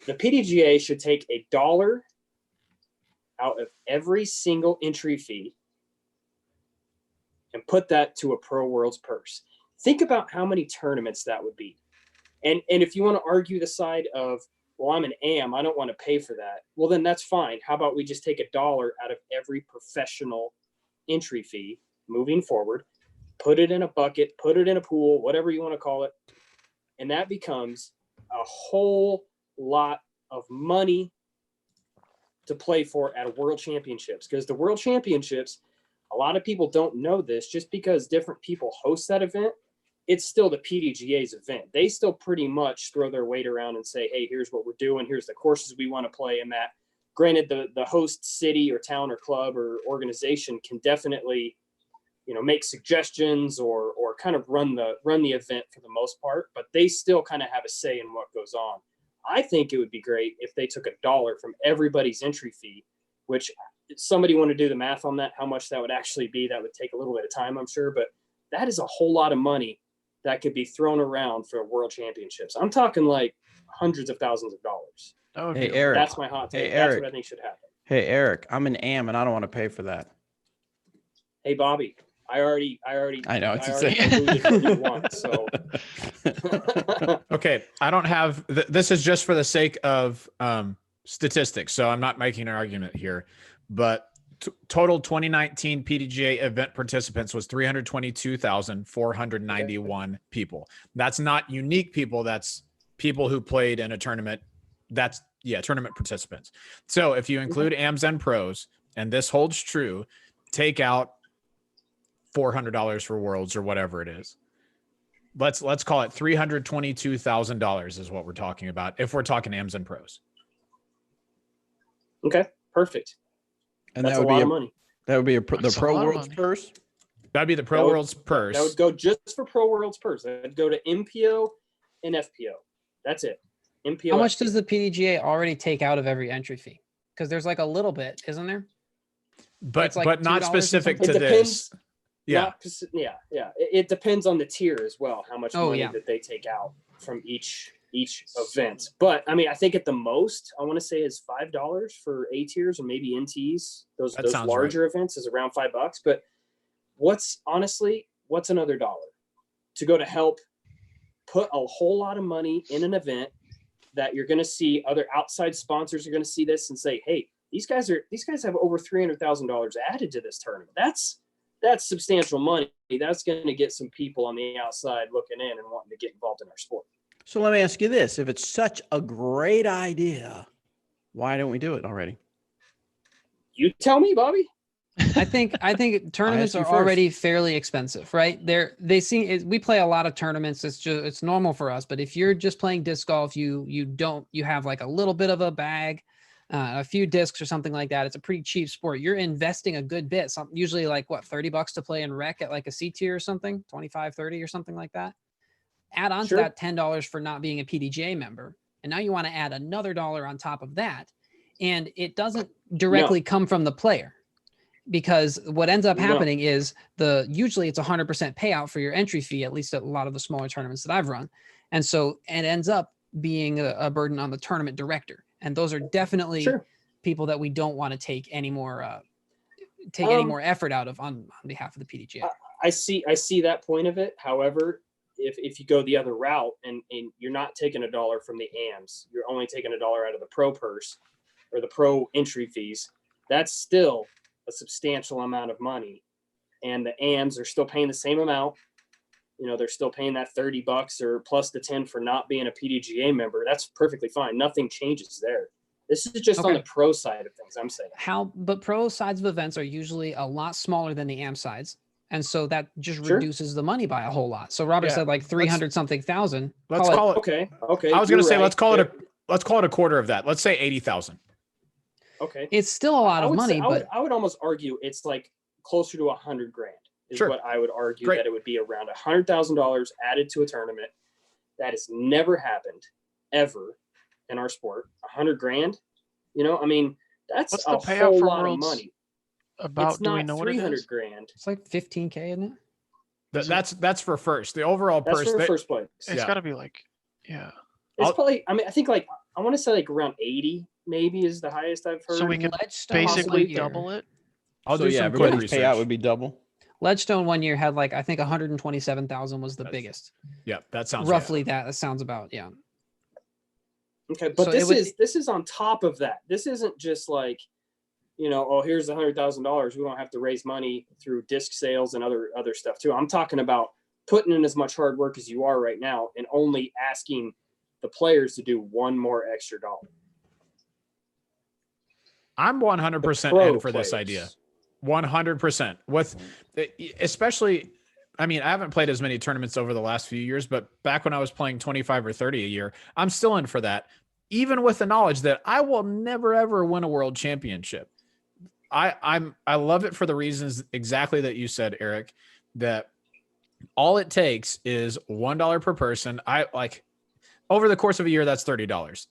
The PDGA should take $1 out of every single entry fee and put that to a Pro Worlds purse. Think about how many tournaments that would be. And if you want to argue the side of, well, I'm an AM, I don't want to pay for that. Well, then that's fine. How about we just take $1 out of every professional entry fee moving forward, put it in a bucket, put it in a pool, whatever you want to call it. And that becomes a whole lot of money to play for at World Championships. Because the World Championships, a lot of people don't know this, just because different people host that event, it's still the PDGA's event. They still pretty much throw their weight around and say, hey, here's what we're doing. Here's the courses we want to play in that. Granted, the host city or town or club or organization can definitely, make suggestions or kind of run the event for the most part, but they still kind of have a say in what goes on. I think it would be great if they took $1 from everybody's entry fee, which if somebody want to do the math on that, how much that would actually be. That would take a little bit of time, I'm sure, but that is a whole lot of money that could be thrown around for World Championships. I'm talking like hundreds of thousands of dollars. Hey, Eric. That's my hot take. Hey, That's Eric. what I think should happen. Hey, Eric, I'm an AM and I don't want to pay for that. Hey, Bobby, I already I know, it's already insane. concluded what you want, so Okay, I don't have. This is just for the sake of statistics, so I'm not making an argument here. But total 2019 PDGA event participants was 322,491 people. That's not unique people. That's people who played in a tournament. That's tournament participants. So if you include AMs and pros, and this holds true, take out $400 for Worlds or whatever it is. Let's call it $322,000 is what we're talking about if we're talking AMs and pros. Okay, perfect. And That's that would a lot be of money. That would be the That's a Pro lot of Worlds money. purse. That'd be the Pro Worlds purse. That would go just for Pro Worlds purse. That'd go to MPO and FPO. That's it. MPO. How much FPO. does the PDGA already take out of every entry fee? Because there's like a little bit, isn't there? But It's like but not $2 or specific something? to It depends. this. Yeah. Not yeah. It depends on the tier as well, how much Oh, money yeah. that they take out from each event. But I mean, I think at the most, I want to say is $5 for A tiers and maybe NTs. Those That sounds larger events is around $5. But what's another dollar to go to help put a whole lot of money in an event that you're going to see other outside sponsors are going to see this and say, hey, these guys have over $300,000 added to this tournament. That's substantial money. That's going to get some people on the outside looking in and wanting to get involved in our sport. So let me ask you this: if it's such a great idea, why don't we do it already? You tell me, Bobby. I think tournaments you are first. already fairly expensive, right? We play a lot of tournaments. It's normal for us. But if you're just playing disc golf, you have like a little bit of a bag, a few discs or something like that. It's a pretty cheap sport. You're investing a good bit. Usually like what, $30 to play in rec at like a C tier or something, 25, 30 or something like that. Add on Sure. to that $10 for not being a PDGA member, and now you want to add another dollar on top of that, and it doesn't directly come from the player. Because what ends up happening is usually it's 100% payout for your entry fee, at least at a lot of the smaller tournaments that I've run. And so it ends up being a burden on the tournament director. And those are definitely people that we don't want to take any more effort out of on behalf of the PDGA. I see that point of it. However, if you go the other route and you're not taking $1 from the AMs, you're only taking $1 out of the pro purse or the pro entry fees, that's still a substantial amount of money. And the AMs are still paying the same amount. You know, they're still paying that $30 or plus the 10 for not being a PDGA member. That's perfectly fine. Nothing changes there. This is just on the pro side of things, I'm saying. But pro sides of events are usually a lot smaller than the AM sides. And so that just reduces the money by a whole lot. So Robert said like 300 something thousand. Let's call it. Okay. I was going to say, let's call it a quarter of that. Let's say 80,000. Okay. It's still a lot of money, but I would almost argue it's like closer to $100,000 is what I would argue that it would be around $100,000 added to a tournament. That has never happened ever in our sport. $100,000, you know, I mean, that's What's a the payout whole for lot Worlds of money. about? It's Do we not know what it is? $300,000. it's like 15K, isn't it? That's for first. The overall That's purse. for first place. It's got to be like, yeah. It's probably. I mean, I think like I want to say like around 80 maybe is the highest I've heard. So we could basically Possibly. double it. I'll do some quick everybody's research. payout would be double. Ledgestone one year had like, I think 127,000 was the biggest. Yeah, that sounds roughly that sounds about, yeah. Okay, but So this is on top of that. This isn't just like, you know, oh, here's $100,000. We don't have to raise money through disc sales and other stuff too. I'm talking about putting in as much hard work as you are right now and only asking the players to do one more extra dollar. I'm 100% in for this idea. 100% with, especially, I mean, I haven't played as many tournaments over the last few years, but back when I was playing 25 or 30 a year, I'm still in for that. Even with the knowledge that I will never, ever win a world championship. I love it for the reasons exactly that you said, Eric, that all it takes is $1 per person. I like over the course of a year, that's $30.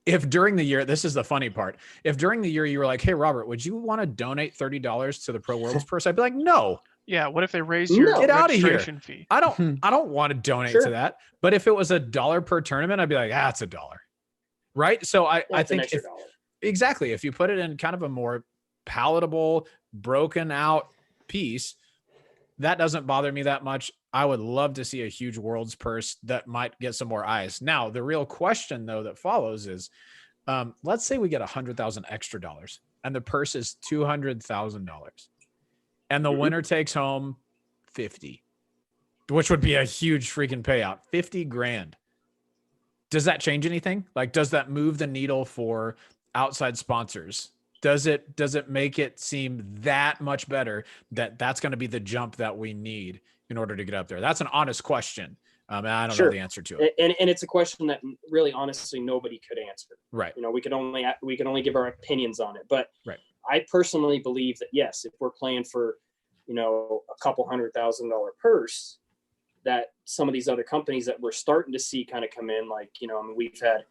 If during the year, this is the funny part. If during the year you were like, hey, Robert, would you want to donate $30 to the Pro Worlds purse? I'd be like, no. Yeah. What if they raise your Get out of here. registration fee? I don't want to donate to that. But if it was $1 per tournament, I'd be like, it's $1. Right. So I think exactly. If you put it in kind of a more palatable, broken out piece, that doesn't bother me that much. I would love to see a huge Worlds purse that might get some more eyes. Now, the real question though that follows is, let's say we get $100,000 extra dollars. and the purse is $200,000, and the winner takes home 50, which would be a huge freaking payout. 50 grand. Does that change anything? Like, does that move the needle for outside sponsors? Does it make it seem that much better that that's going to be the jump that we need in order to get up there? That's an honest question. And I don't know the answer to it. And it's a question that really, honestly, nobody could answer. Right. You know, we can only give our opinions on it. But right. I personally believe that, yes, if we're playing for, you know, a couple $100,000 purse, that some of these other companies that we're starting to see kind of come in, like, you know, I mean, we've had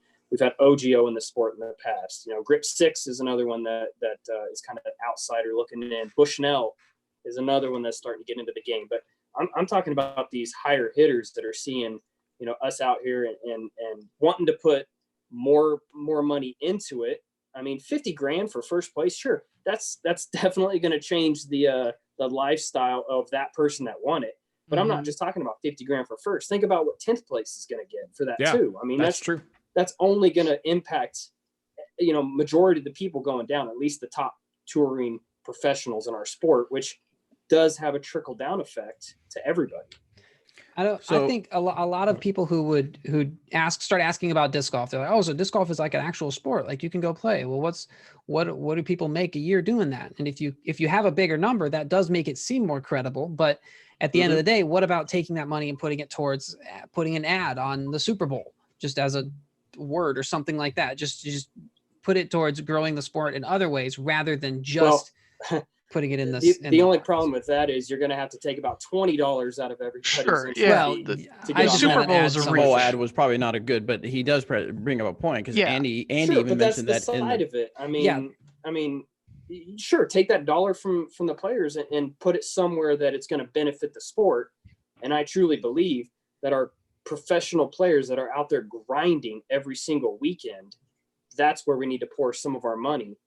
OGO in the sport in the past. You know, Grip 6 is another one that is kind of an outsider looking in. Bushnell is another one that's starting to get into the game. But I'm talking about these higher hitters that are seeing, you know, us out here and wanting to put more money into it. I mean, 50 grand for first place, sure, that's definitely going to change the lifestyle of that person that won it. But I'm not just talking about 50 grand for first. Think about what 10th place is going to get for that too. I mean, that's true. That's only going to impact, you know, majority of the people going down, at least the top touring professionals in our sport, which does have a trickle down effect to everybody. I think a lot of people who start asking about disc golf, they're like, oh, so disc golf is like an actual sport, like you can go play. Well, what do people make a year doing that? And if you have a bigger number, that does make it seem more credible. But at the end of the day, what about taking that money and putting it towards putting an ad on the Super Bowl, just as a word or something like that? Just put it towards growing the sport in other ways rather than just putting it in this. The only problem with that is you're going to have to take about $20 out of everybody's. Sure, yeah. The Super Bowl is a Super Bowl ad was probably not a good, but he does bring up a point because Andy sure, even but that's mentioned the that side of it. I mean, sure, take that dollar from the players and put it somewhere that it's going to benefit the sport. And I truly believe that our professional players that are out there grinding every single weekend, that's where we need to pour some of our money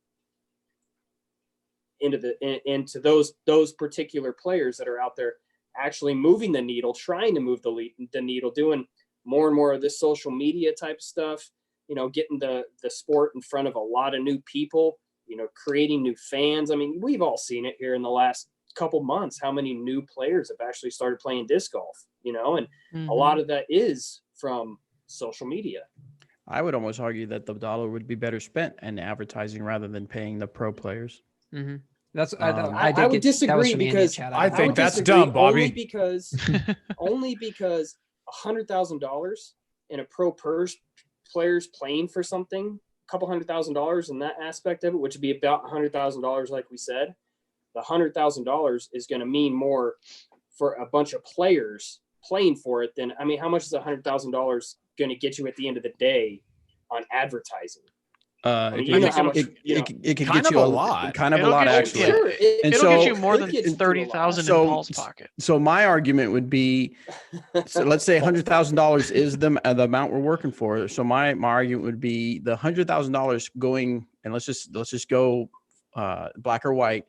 into those particular players that are out there actually moving the needle, trying to move the needle, doing more and more of this social media type stuff, you know, getting the sport in front of a lot of new people, you know, creating new fans. I mean, we've all seen it here in the last couple months, how many new players have actually started playing disc golf, you know, and a lot of that is from social media. I would almost argue that the dollar would be better spent in advertising rather than paying the pro players. Mm-hmm. That's I would disagree because I think that's dumb, Bobby. Only because $100,000 in a pro purse, players playing for something, a couple $100,000 in that aspect of it, which would be about $100,000, like we said. The $100,000 is going to mean more for a bunch of players playing for it than, I mean, how much is $100,000 going to get you at the end of the day on advertising? It could get you a lot, kind of a lot actually. Sure. It'll get you more than 30,000 in Paul's pocket. So my argument would be, so let's say $100,000 is the amount we're working for. So my argument would be the $100,000 going, and let's just go black or white,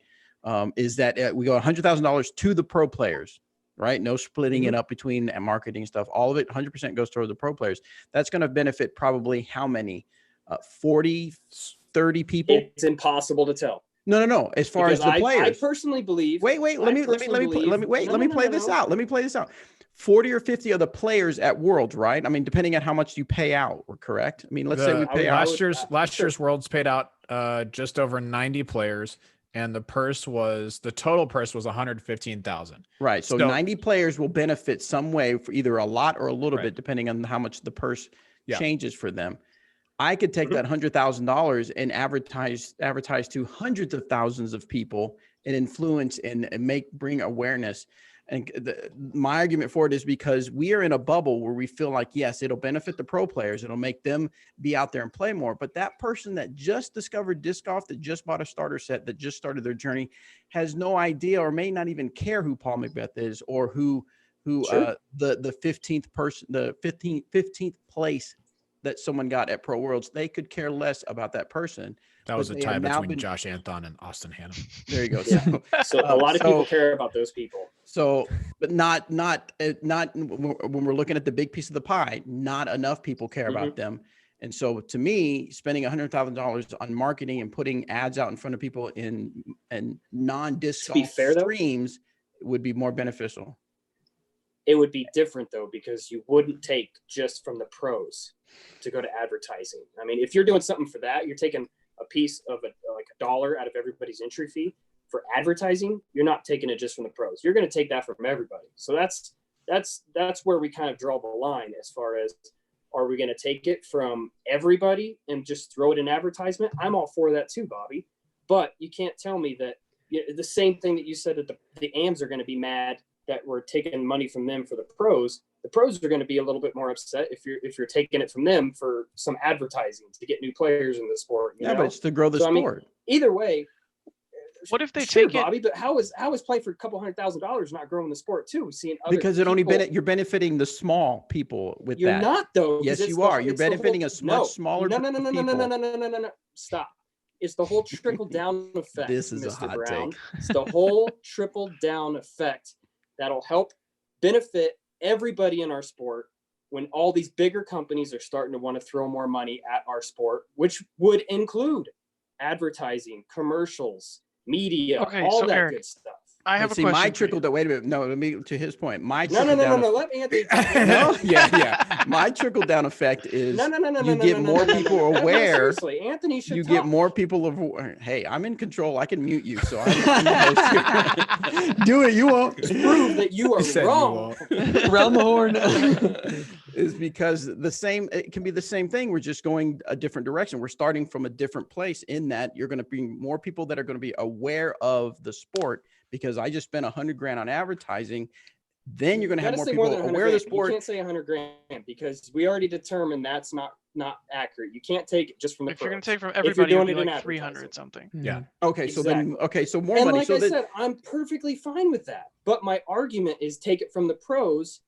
is that we go $100,000 to the pro players, right? No splitting it up between marketing stuff. All of it, 100% goes toward the pro players. That's going to benefit probably how many? 40, 30 people. It's impossible to tell. No. As far as the players, I personally believe. Let me play this out. 40 or 50 of the players at Worlds, right? I mean, depending on how much you pay out, we're correct. I mean, let's say we pay out. Last year's Worlds paid out just over 90 players, and the total purse was 115,000. Right. So 90 players will benefit some way for either a lot or a little bit, depending on how much the purse changes for them. I could take that $100,000 and advertise to hundreds of thousands of people and influence and bring awareness. And my argument for it is because we are in a bubble where we feel like, yes, it'll benefit the pro players. It'll make them be out there and play more. But that person that just discovered disc golf, that just bought a starter set, that just started their journey, has no idea or may not even care who Paul McBeth is or who the 15th person, the 15th place that someone got at Pro Worlds. They could care less about that person. That was a tie between Josh Anthon and Austin Hannum. There you go. So a lot of people care about those people. So, but not when we're looking at the big piece of the pie, not enough people care about them. And so to me, spending $100,000 on marketing and putting ads out in front of people in non-disc golf streams would be more beneficial. It would be different though, because you wouldn't take just from the pros to go to advertising. I mean, if you're doing something for that, you're taking a piece of like $1 out of everybody's entry fee for advertising. You're not taking it just from the pros. You're going to take that from everybody. So that's where we kind of draw the line as far as, are we going to take it from everybody and just throw it in advertisement? I'm all for that too, Bobby. But you can't tell me that the same thing that you said that the AMs are going to be mad that we're taking money from them for the pros. The pros are going to be a little bit more upset if you're taking it from them for some advertising to get new players in the sport. You know? But it's to grow the sport. I mean, either way, what if they sure, take Bobby, it? but how is playing for a couple $100,000 not growing the sport too? Seeing other because it only you're benefiting the small people with you're that. You're not though. Yes, you are. You're benefiting a much smaller no. people. Stop. It's the whole trickle down effect. This is Mr. a hot Brown. take. It's the whole trickle down effect that'll help benefit everybody in our sport when all these bigger companies are starting to want to throw more money at our sport, which would include advertising, commercials, media, all that Eric, good stuff. I have a see, question. my trickle down. Wait a minute. No, let me to his point. My No. Let me answer. No, yeah. My trickle down effect is you get more people aware. Seriously, Anthony should. You get more people of. Hey, I'm in control. I can mute you. So I'm the host here. Do it. You won't prove that you are wrong. Round the horn. Is because it can be the same thing. We're just going a different direction. We're starting from a different place in that you're going to bring more people that are going to be aware of the sport, because I just spent $100,000 on advertising. Then you're going to have more people aware of the sport. You can't say $100,000 because we already determined that's not accurate. You can't take it just from the If you're going to take from everybody, everybody, it would be like 300 something. Yeah. Okay. Exactly. So more and money. Like so I said, I'm perfectly fine with that. But my argument is take it from the pros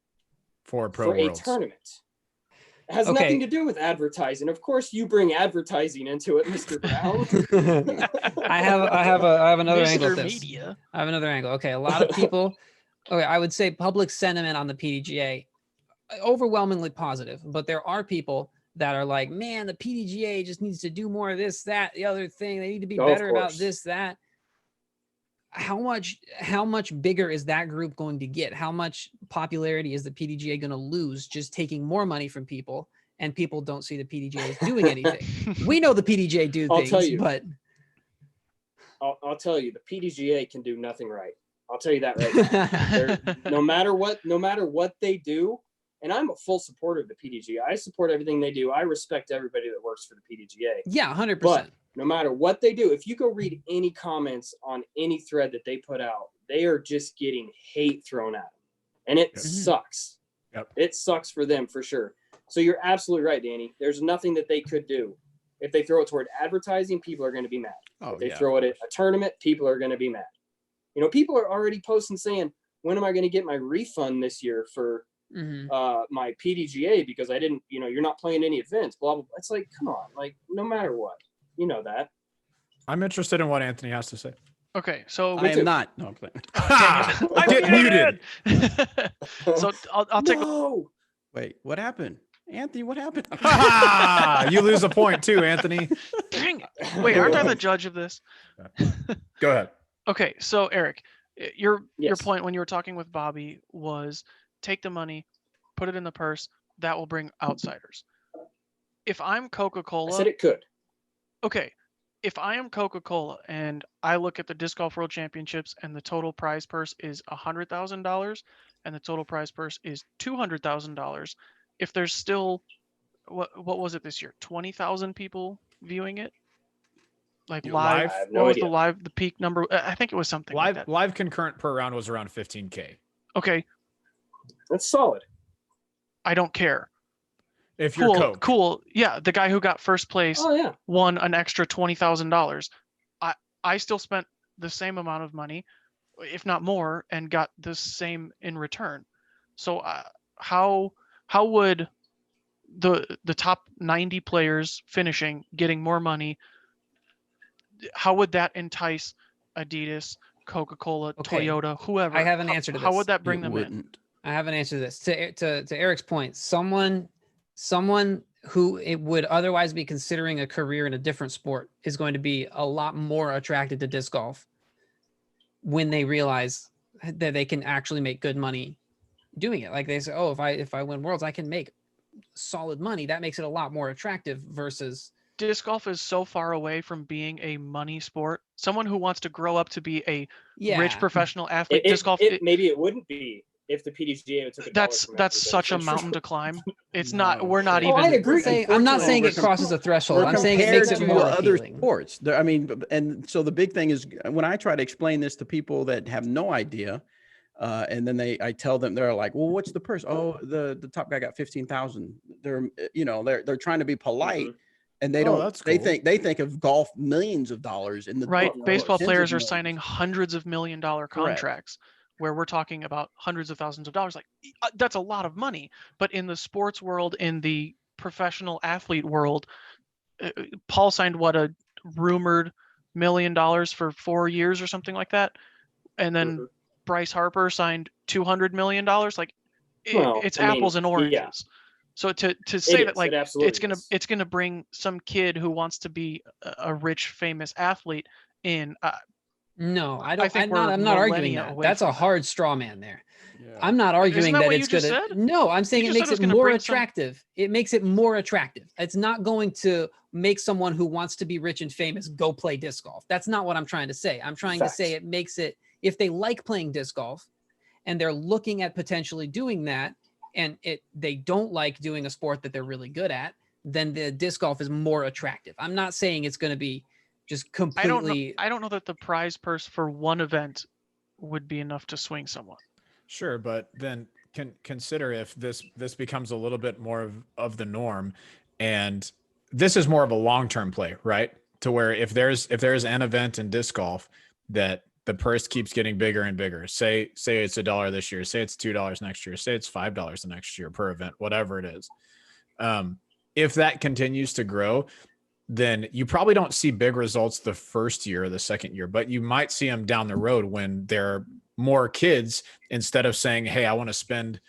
for a tournament. It has nothing to do with advertising. Of course, you bring advertising into it, Mr. Brown. I have another angle. Mr. Media. I have another angle. Okay, a lot of people. Okay, I would say public sentiment on the PDGA overwhelmingly positive, but there are people that are like, man, the PDGA just needs to do more of this, that, the other thing. They need to be better about this, that. How much bigger is that group going to get? How much popularity is the PDGA going to lose just taking more money from people, and people don't see the PDGA as doing anything? We know the PDGA do things, tell you, but I'll tell you, the PDGA can do nothing right. I'll tell you that right now. No matter what they do, and I'm a full supporter of the PDGA. I support everything they do. I respect everybody that works for the PDGA. Yeah, 100%. But no matter what they do, if you go read any comments on any thread that they put out, they are just getting hate thrown at them. And it sucks. Yep. It sucks for them for sure. So you're absolutely right, Danny. There's nothing that they could do. If they throw it toward advertising, people are going to be mad. If they throw it at a tournament, people are going to be mad. You know, people are already posting saying, when am I going to get my refund this year for my PDGA? Because I didn't, you're not playing any events, blah, blah, blah. It's like, come on, like, no matter what. You know that. I'm interested in what Anthony has to say. Okay, so I am not. No, I'm playing. Get muted. So I'll take. No. Wait, what happened, Anthony? What happened? You lose a point too, Anthony. Dang it! Wait, aren't I the judge of this? Go ahead. Okay, so Eric, your Yes. point when you were talking with Bobby was take the money, put it in the purse. That will bring outsiders. If I'm Coca-Cola, I said it could. Okay, if I am Coca-Cola and I look at the Disc Golf World Championships and the total prize purse is $100,000 and the total prize purse is $200,000, if there's still what was it this year? 20,000 people viewing it, like live. What was the peak number? I think it was something live. like that. Live concurrent per round was around 15K. Okay, that's solid. I don't care. If you're Coke. Cool. Yeah, the guy who got first place won an extra $20,000. I still spent the same amount of money, if not more, and got the same in return. So how would the top 90 players finishing getting more money, how would that entice Adidas, Coca-Cola, Toyota, whoever? I have an answer to this. How would that bring them in? I have an answer to this. To Eric's point, someone who it would otherwise be considering a career in a different sport is going to be a lot more attracted to disc golf when they realize that they can actually make good money doing it. Like they say, oh, if I win worlds, I can make solid money. That makes it a lot more attractive versus disc golf is so far away from being a money sport. Someone who wants to grow up to be a rich professional athlete, disc golf. Maybe it wouldn't be if the PDGA took a that's such a mountain to climb. It's not. We're not even. I agree. I'm not saying it crosses a threshold. I'm saying it makes it more other appealing. sports. I mean, and so the big thing is when I try to explain this to people that have no idea, and then I tell them, they're like, well, what's the purse? Oh, the top guy got 15,000. They're trying to be polite. And they don't. They think of golf millions of dollars in the right. Baseball players are signing hundreds of $1 million contracts, where we're talking about hundreds of thousands of dollars. Like that's a lot of money. But in the sports world, in the professional athlete world, Paul signed a rumored $1 million for 4 years or something like that, and then Bryce Harper signed $200 million. Like it's apples and oranges. Yeah. So to say that like it's gonna bring some kid who wants to be a rich famous athlete in. No, I don't. I'm not arguing that. That's a hard straw man there. Yeah. I'm not arguing that it's gonna. No, I'm saying it makes it more attractive. It makes it more attractive. It's not going to make someone who wants to be rich and famous go play disc golf. That's not what I'm trying to say. I'm trying to say it makes it, if they like playing disc golf, and they're looking at potentially doing that, and they don't like doing a sport that they're really good at, then the disc golf is more attractive. I'm not saying it's going to be just completely. I don't know that the prize purse for one event would be enough to swing someone. Sure, but then consider if this becomes a little bit more of the norm, and this is more of a long-term play, right? To where if there's an event in disc golf that the purse keeps getting bigger and bigger. Say it's $1 this year. Say it's $2 next year. Say it's $5 the next year per event, whatever it is. If that continues to grow, then you probably don't see big results the first year or the second year, but you might see them down the road when there are more kids. Instead of saying, "Hey, I want to spend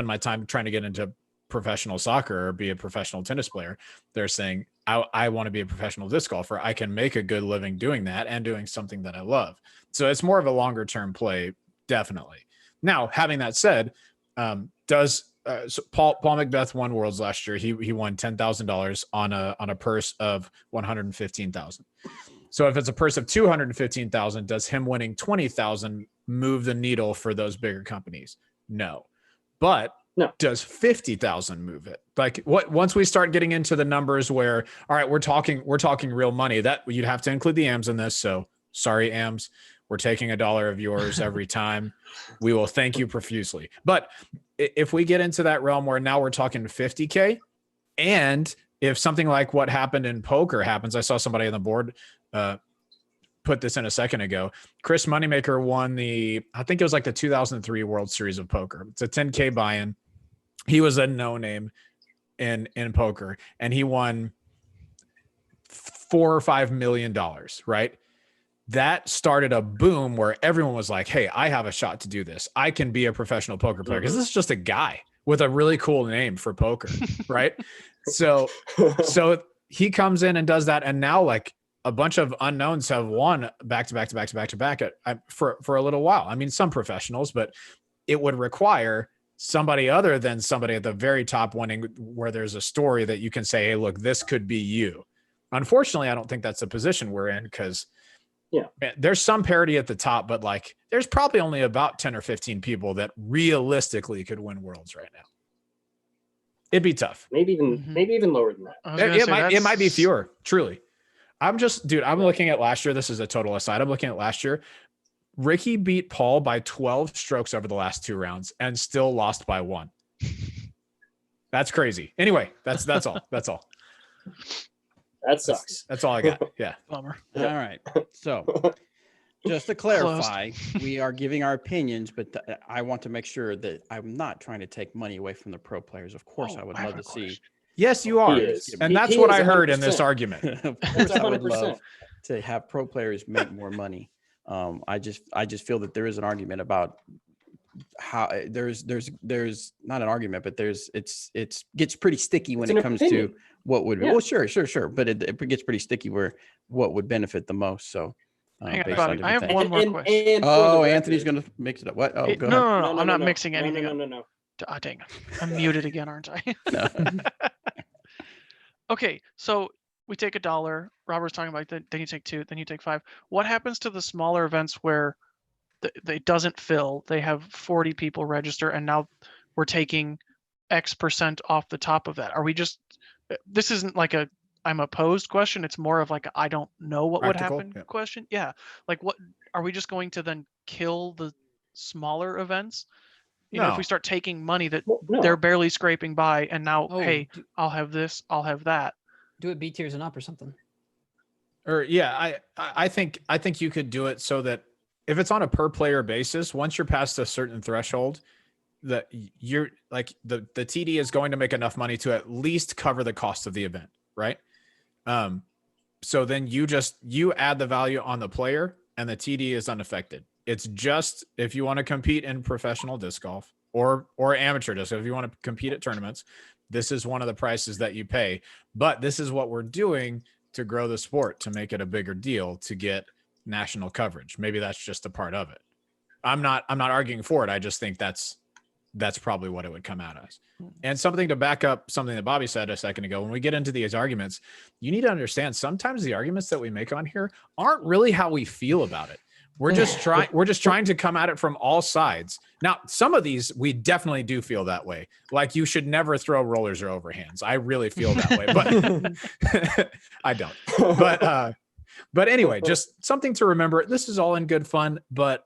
my time trying to get into professional soccer or be a professional tennis player," they're saying, I want to be a professional disc golfer. I can make a good living doing that and doing something that I love. So it's more of a longer term play, definitely. Now, having that said, so Paul McBeth won Worlds last year. He won $10,000 on a purse of $115,000. So if it's a purse of $215,000, does him winning $20,000 move the needle for those bigger companies? No, but no. Does 50,000 move it? Like once we start getting into the numbers where, all right, we're talking real money, that you'd have to include the AMs in this. So sorry, AMs, we're taking $1 of yours every time. We will thank you profusely. But if we get into that realm where now we're talking 50K, and if something like what happened in poker happens, I saw somebody on the board put this in a second ago. Chris Moneymaker won I think it was like the 2003 World Series of Poker. It's a 10K buy-in. He was a no-name in poker, and he won $4 or $5 million, right? That started a boom where everyone was like, hey, I have a shot to do this. I can be a professional poker player, because this is just a guy with a really cool name for poker, right? So he comes in and does that, and now like a bunch of unknowns have won back to back for a little while. I mean, some professionals, but it would require somebody other than somebody at the very top winning, where there's a story that you can say, hey, look, this could be you. Unfortunately, I don't think that's the position we're in, because there's some parity at the top, but like there's probably only about 10 or 15 people that realistically could win Worlds right now. It'd be tough. Maybe even lower than that. It might be fewer, truly. I'm looking at last year. This is a total aside. I'm looking at last year. Ricky beat Paul by 12 strokes over the last 2 rounds and still lost by 1. That's crazy. Anyway, that's all. That's all. That sucks. That's all I got. Yeah. Bummer. All right. So just to clarify, we are giving our opinions, but I want to make sure that I'm not trying to take money away from the pro players. Of course, I would love to see. Yes, you are. And that's what I heard in this argument. Of course, I would love to have pro players make more money. I just feel that there is an argument about there's not an argument, but it's gets pretty sticky when it comes to what would be. Yeah. Well, sure, but it gets pretty sticky where what would benefit the most. So. Hang on, based on Bobby, I different have things. one more And question. for the Oh, record- Anthony's gonna mix it up. What? Oh, No, go no, ahead. no, I'm not mixing anything up. No. Ah, dang it. I'm muted again, aren't I? No. Okay, so we take $1. Robert's talking about then you take 2, then you take 5. What happens to the smaller events where it doesn't fill? They have 40 people register, and now we're taking X percent off the top of that. Are we just? This isn't like a I'm opposed question. It's more of like a, I don't know what Practical, would happen yeah. question. Yeah, like what are we just going to then kill the smaller events? You know, if we No. start taking money that No. they're barely scraping by, and now, Oh, hey, I'll have this, I'll have that. Do it B tiers and up or something. Or yeah, I think you could do it so that if it's on a per player basis, once you're past a certain threshold, that you're like the TD is going to make enough money to at least cover the cost of the event, right? So then you add the value on the player and the TD is unaffected. It's just if you want to compete in professional disc golf or amateur disc golf, if you want to compete at tournaments, this is one of the prices that you pay. But this is what we're doing to grow the sport, to make it a bigger deal, to get national coverage. Maybe that's just a part of it. I'm not arguing for it. I just think that's probably what it would come out as. And something to back up something that Bobby said a second ago, when we get into these arguments, you need to understand sometimes the arguments that we make on here aren't really how we feel about it. We're just trying to come at it from all sides. Now, some of these we definitely do feel that way. Like you should never throw rollers or overhands. I really feel that way, but I don't. But anyway, just something to remember. This is all in good fun, but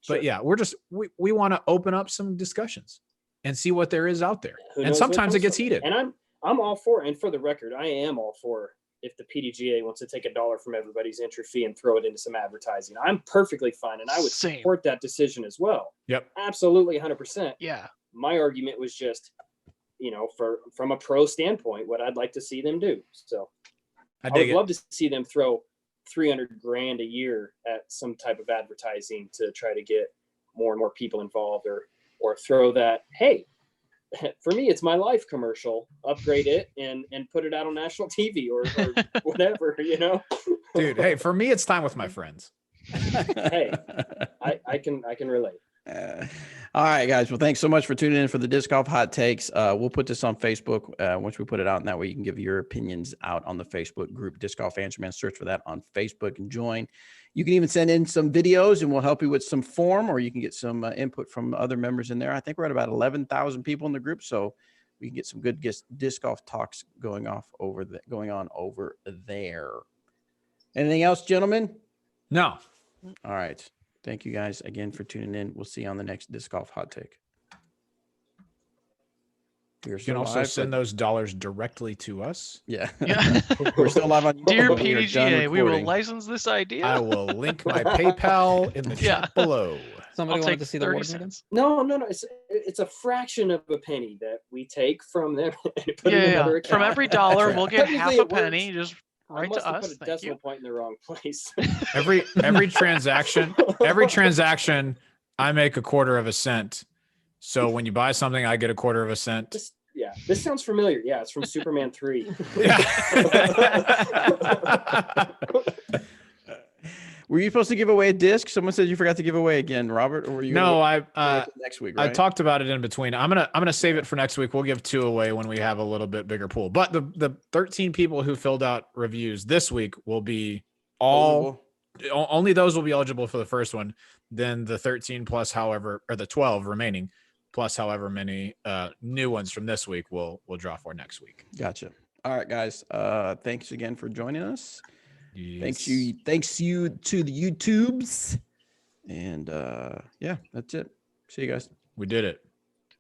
yeah, we want to open up some discussions and see what there is out there. Who And knows sometimes what it gets comes from heated. And I'm all for it. And for the record, I am all for if the PDGA wants to take $1 from everybody's entry fee and throw it into some advertising. I'm perfectly fine, and I would support that decision as well. Yep. Absolutely, 100%. Yeah. My argument was just, from a pro standpoint, what I'd like to see them do. So I would love to see them throw $300,000 a year at some type of advertising to try to get more and more people involved, or throw that, hey, for me, it's my life commercial, upgrade it and put it out on national TV or whatever, Dude, hey, for me, it's time with my friends. Hey, I can relate. All right, guys. Well, thanks so much for tuning in for the Disc Golf Hot Takes. We'll put this on Facebook once we put it out, and that way you can give your opinions out on the Facebook group, Disc Golf Answer Man. Search for that on Facebook and join. You can even send in some videos, and we'll help you with some form, or you can get some input from other members in there. I think we're at about 11,000 people in the group, so we can get some good disc golf talks going on over there. Anything else, gentlemen? No. All right. Thank you guys again for tuning in. We'll see you on the next Disc Golf Hot Take. You can also send those dollars directly to us. Yeah. We're still live on YouTube. Dear but we are done PDGA, we will recording. license this idea. I will link my PayPal in the chat below. Somebody I'll wanted take to see the 30 warden again? cents. No. It's a fraction of a penny that we take from them and put in another account. From every dollar, we'll get half Technically, a it works. penny. Just I right must to have us. put a Thank decimal you. point in the wrong place. Every transaction, I make 1/4 cent. So when you buy something, I get 1/4 cent. This sounds familiar. Yeah, it's from Superman 3. Were you supposed to give away a disc? Someone said you forgot to give away again, Robert, or were you? No, next week. I Right? talked about it in between. I'm gonna save it for next week. We'll give 2 away when we have a little bit bigger pool. But the 13 people who filled out reviews this week will be only those will be eligible for the first one. Then the 13 plus the 12 remaining plus however many new ones from this week we'll draw for next week. Gotcha. All right, guys. Thanks again for joining us. Yes. Thanks you to the YouTubes. And yeah, that's it. See you guys. We did it.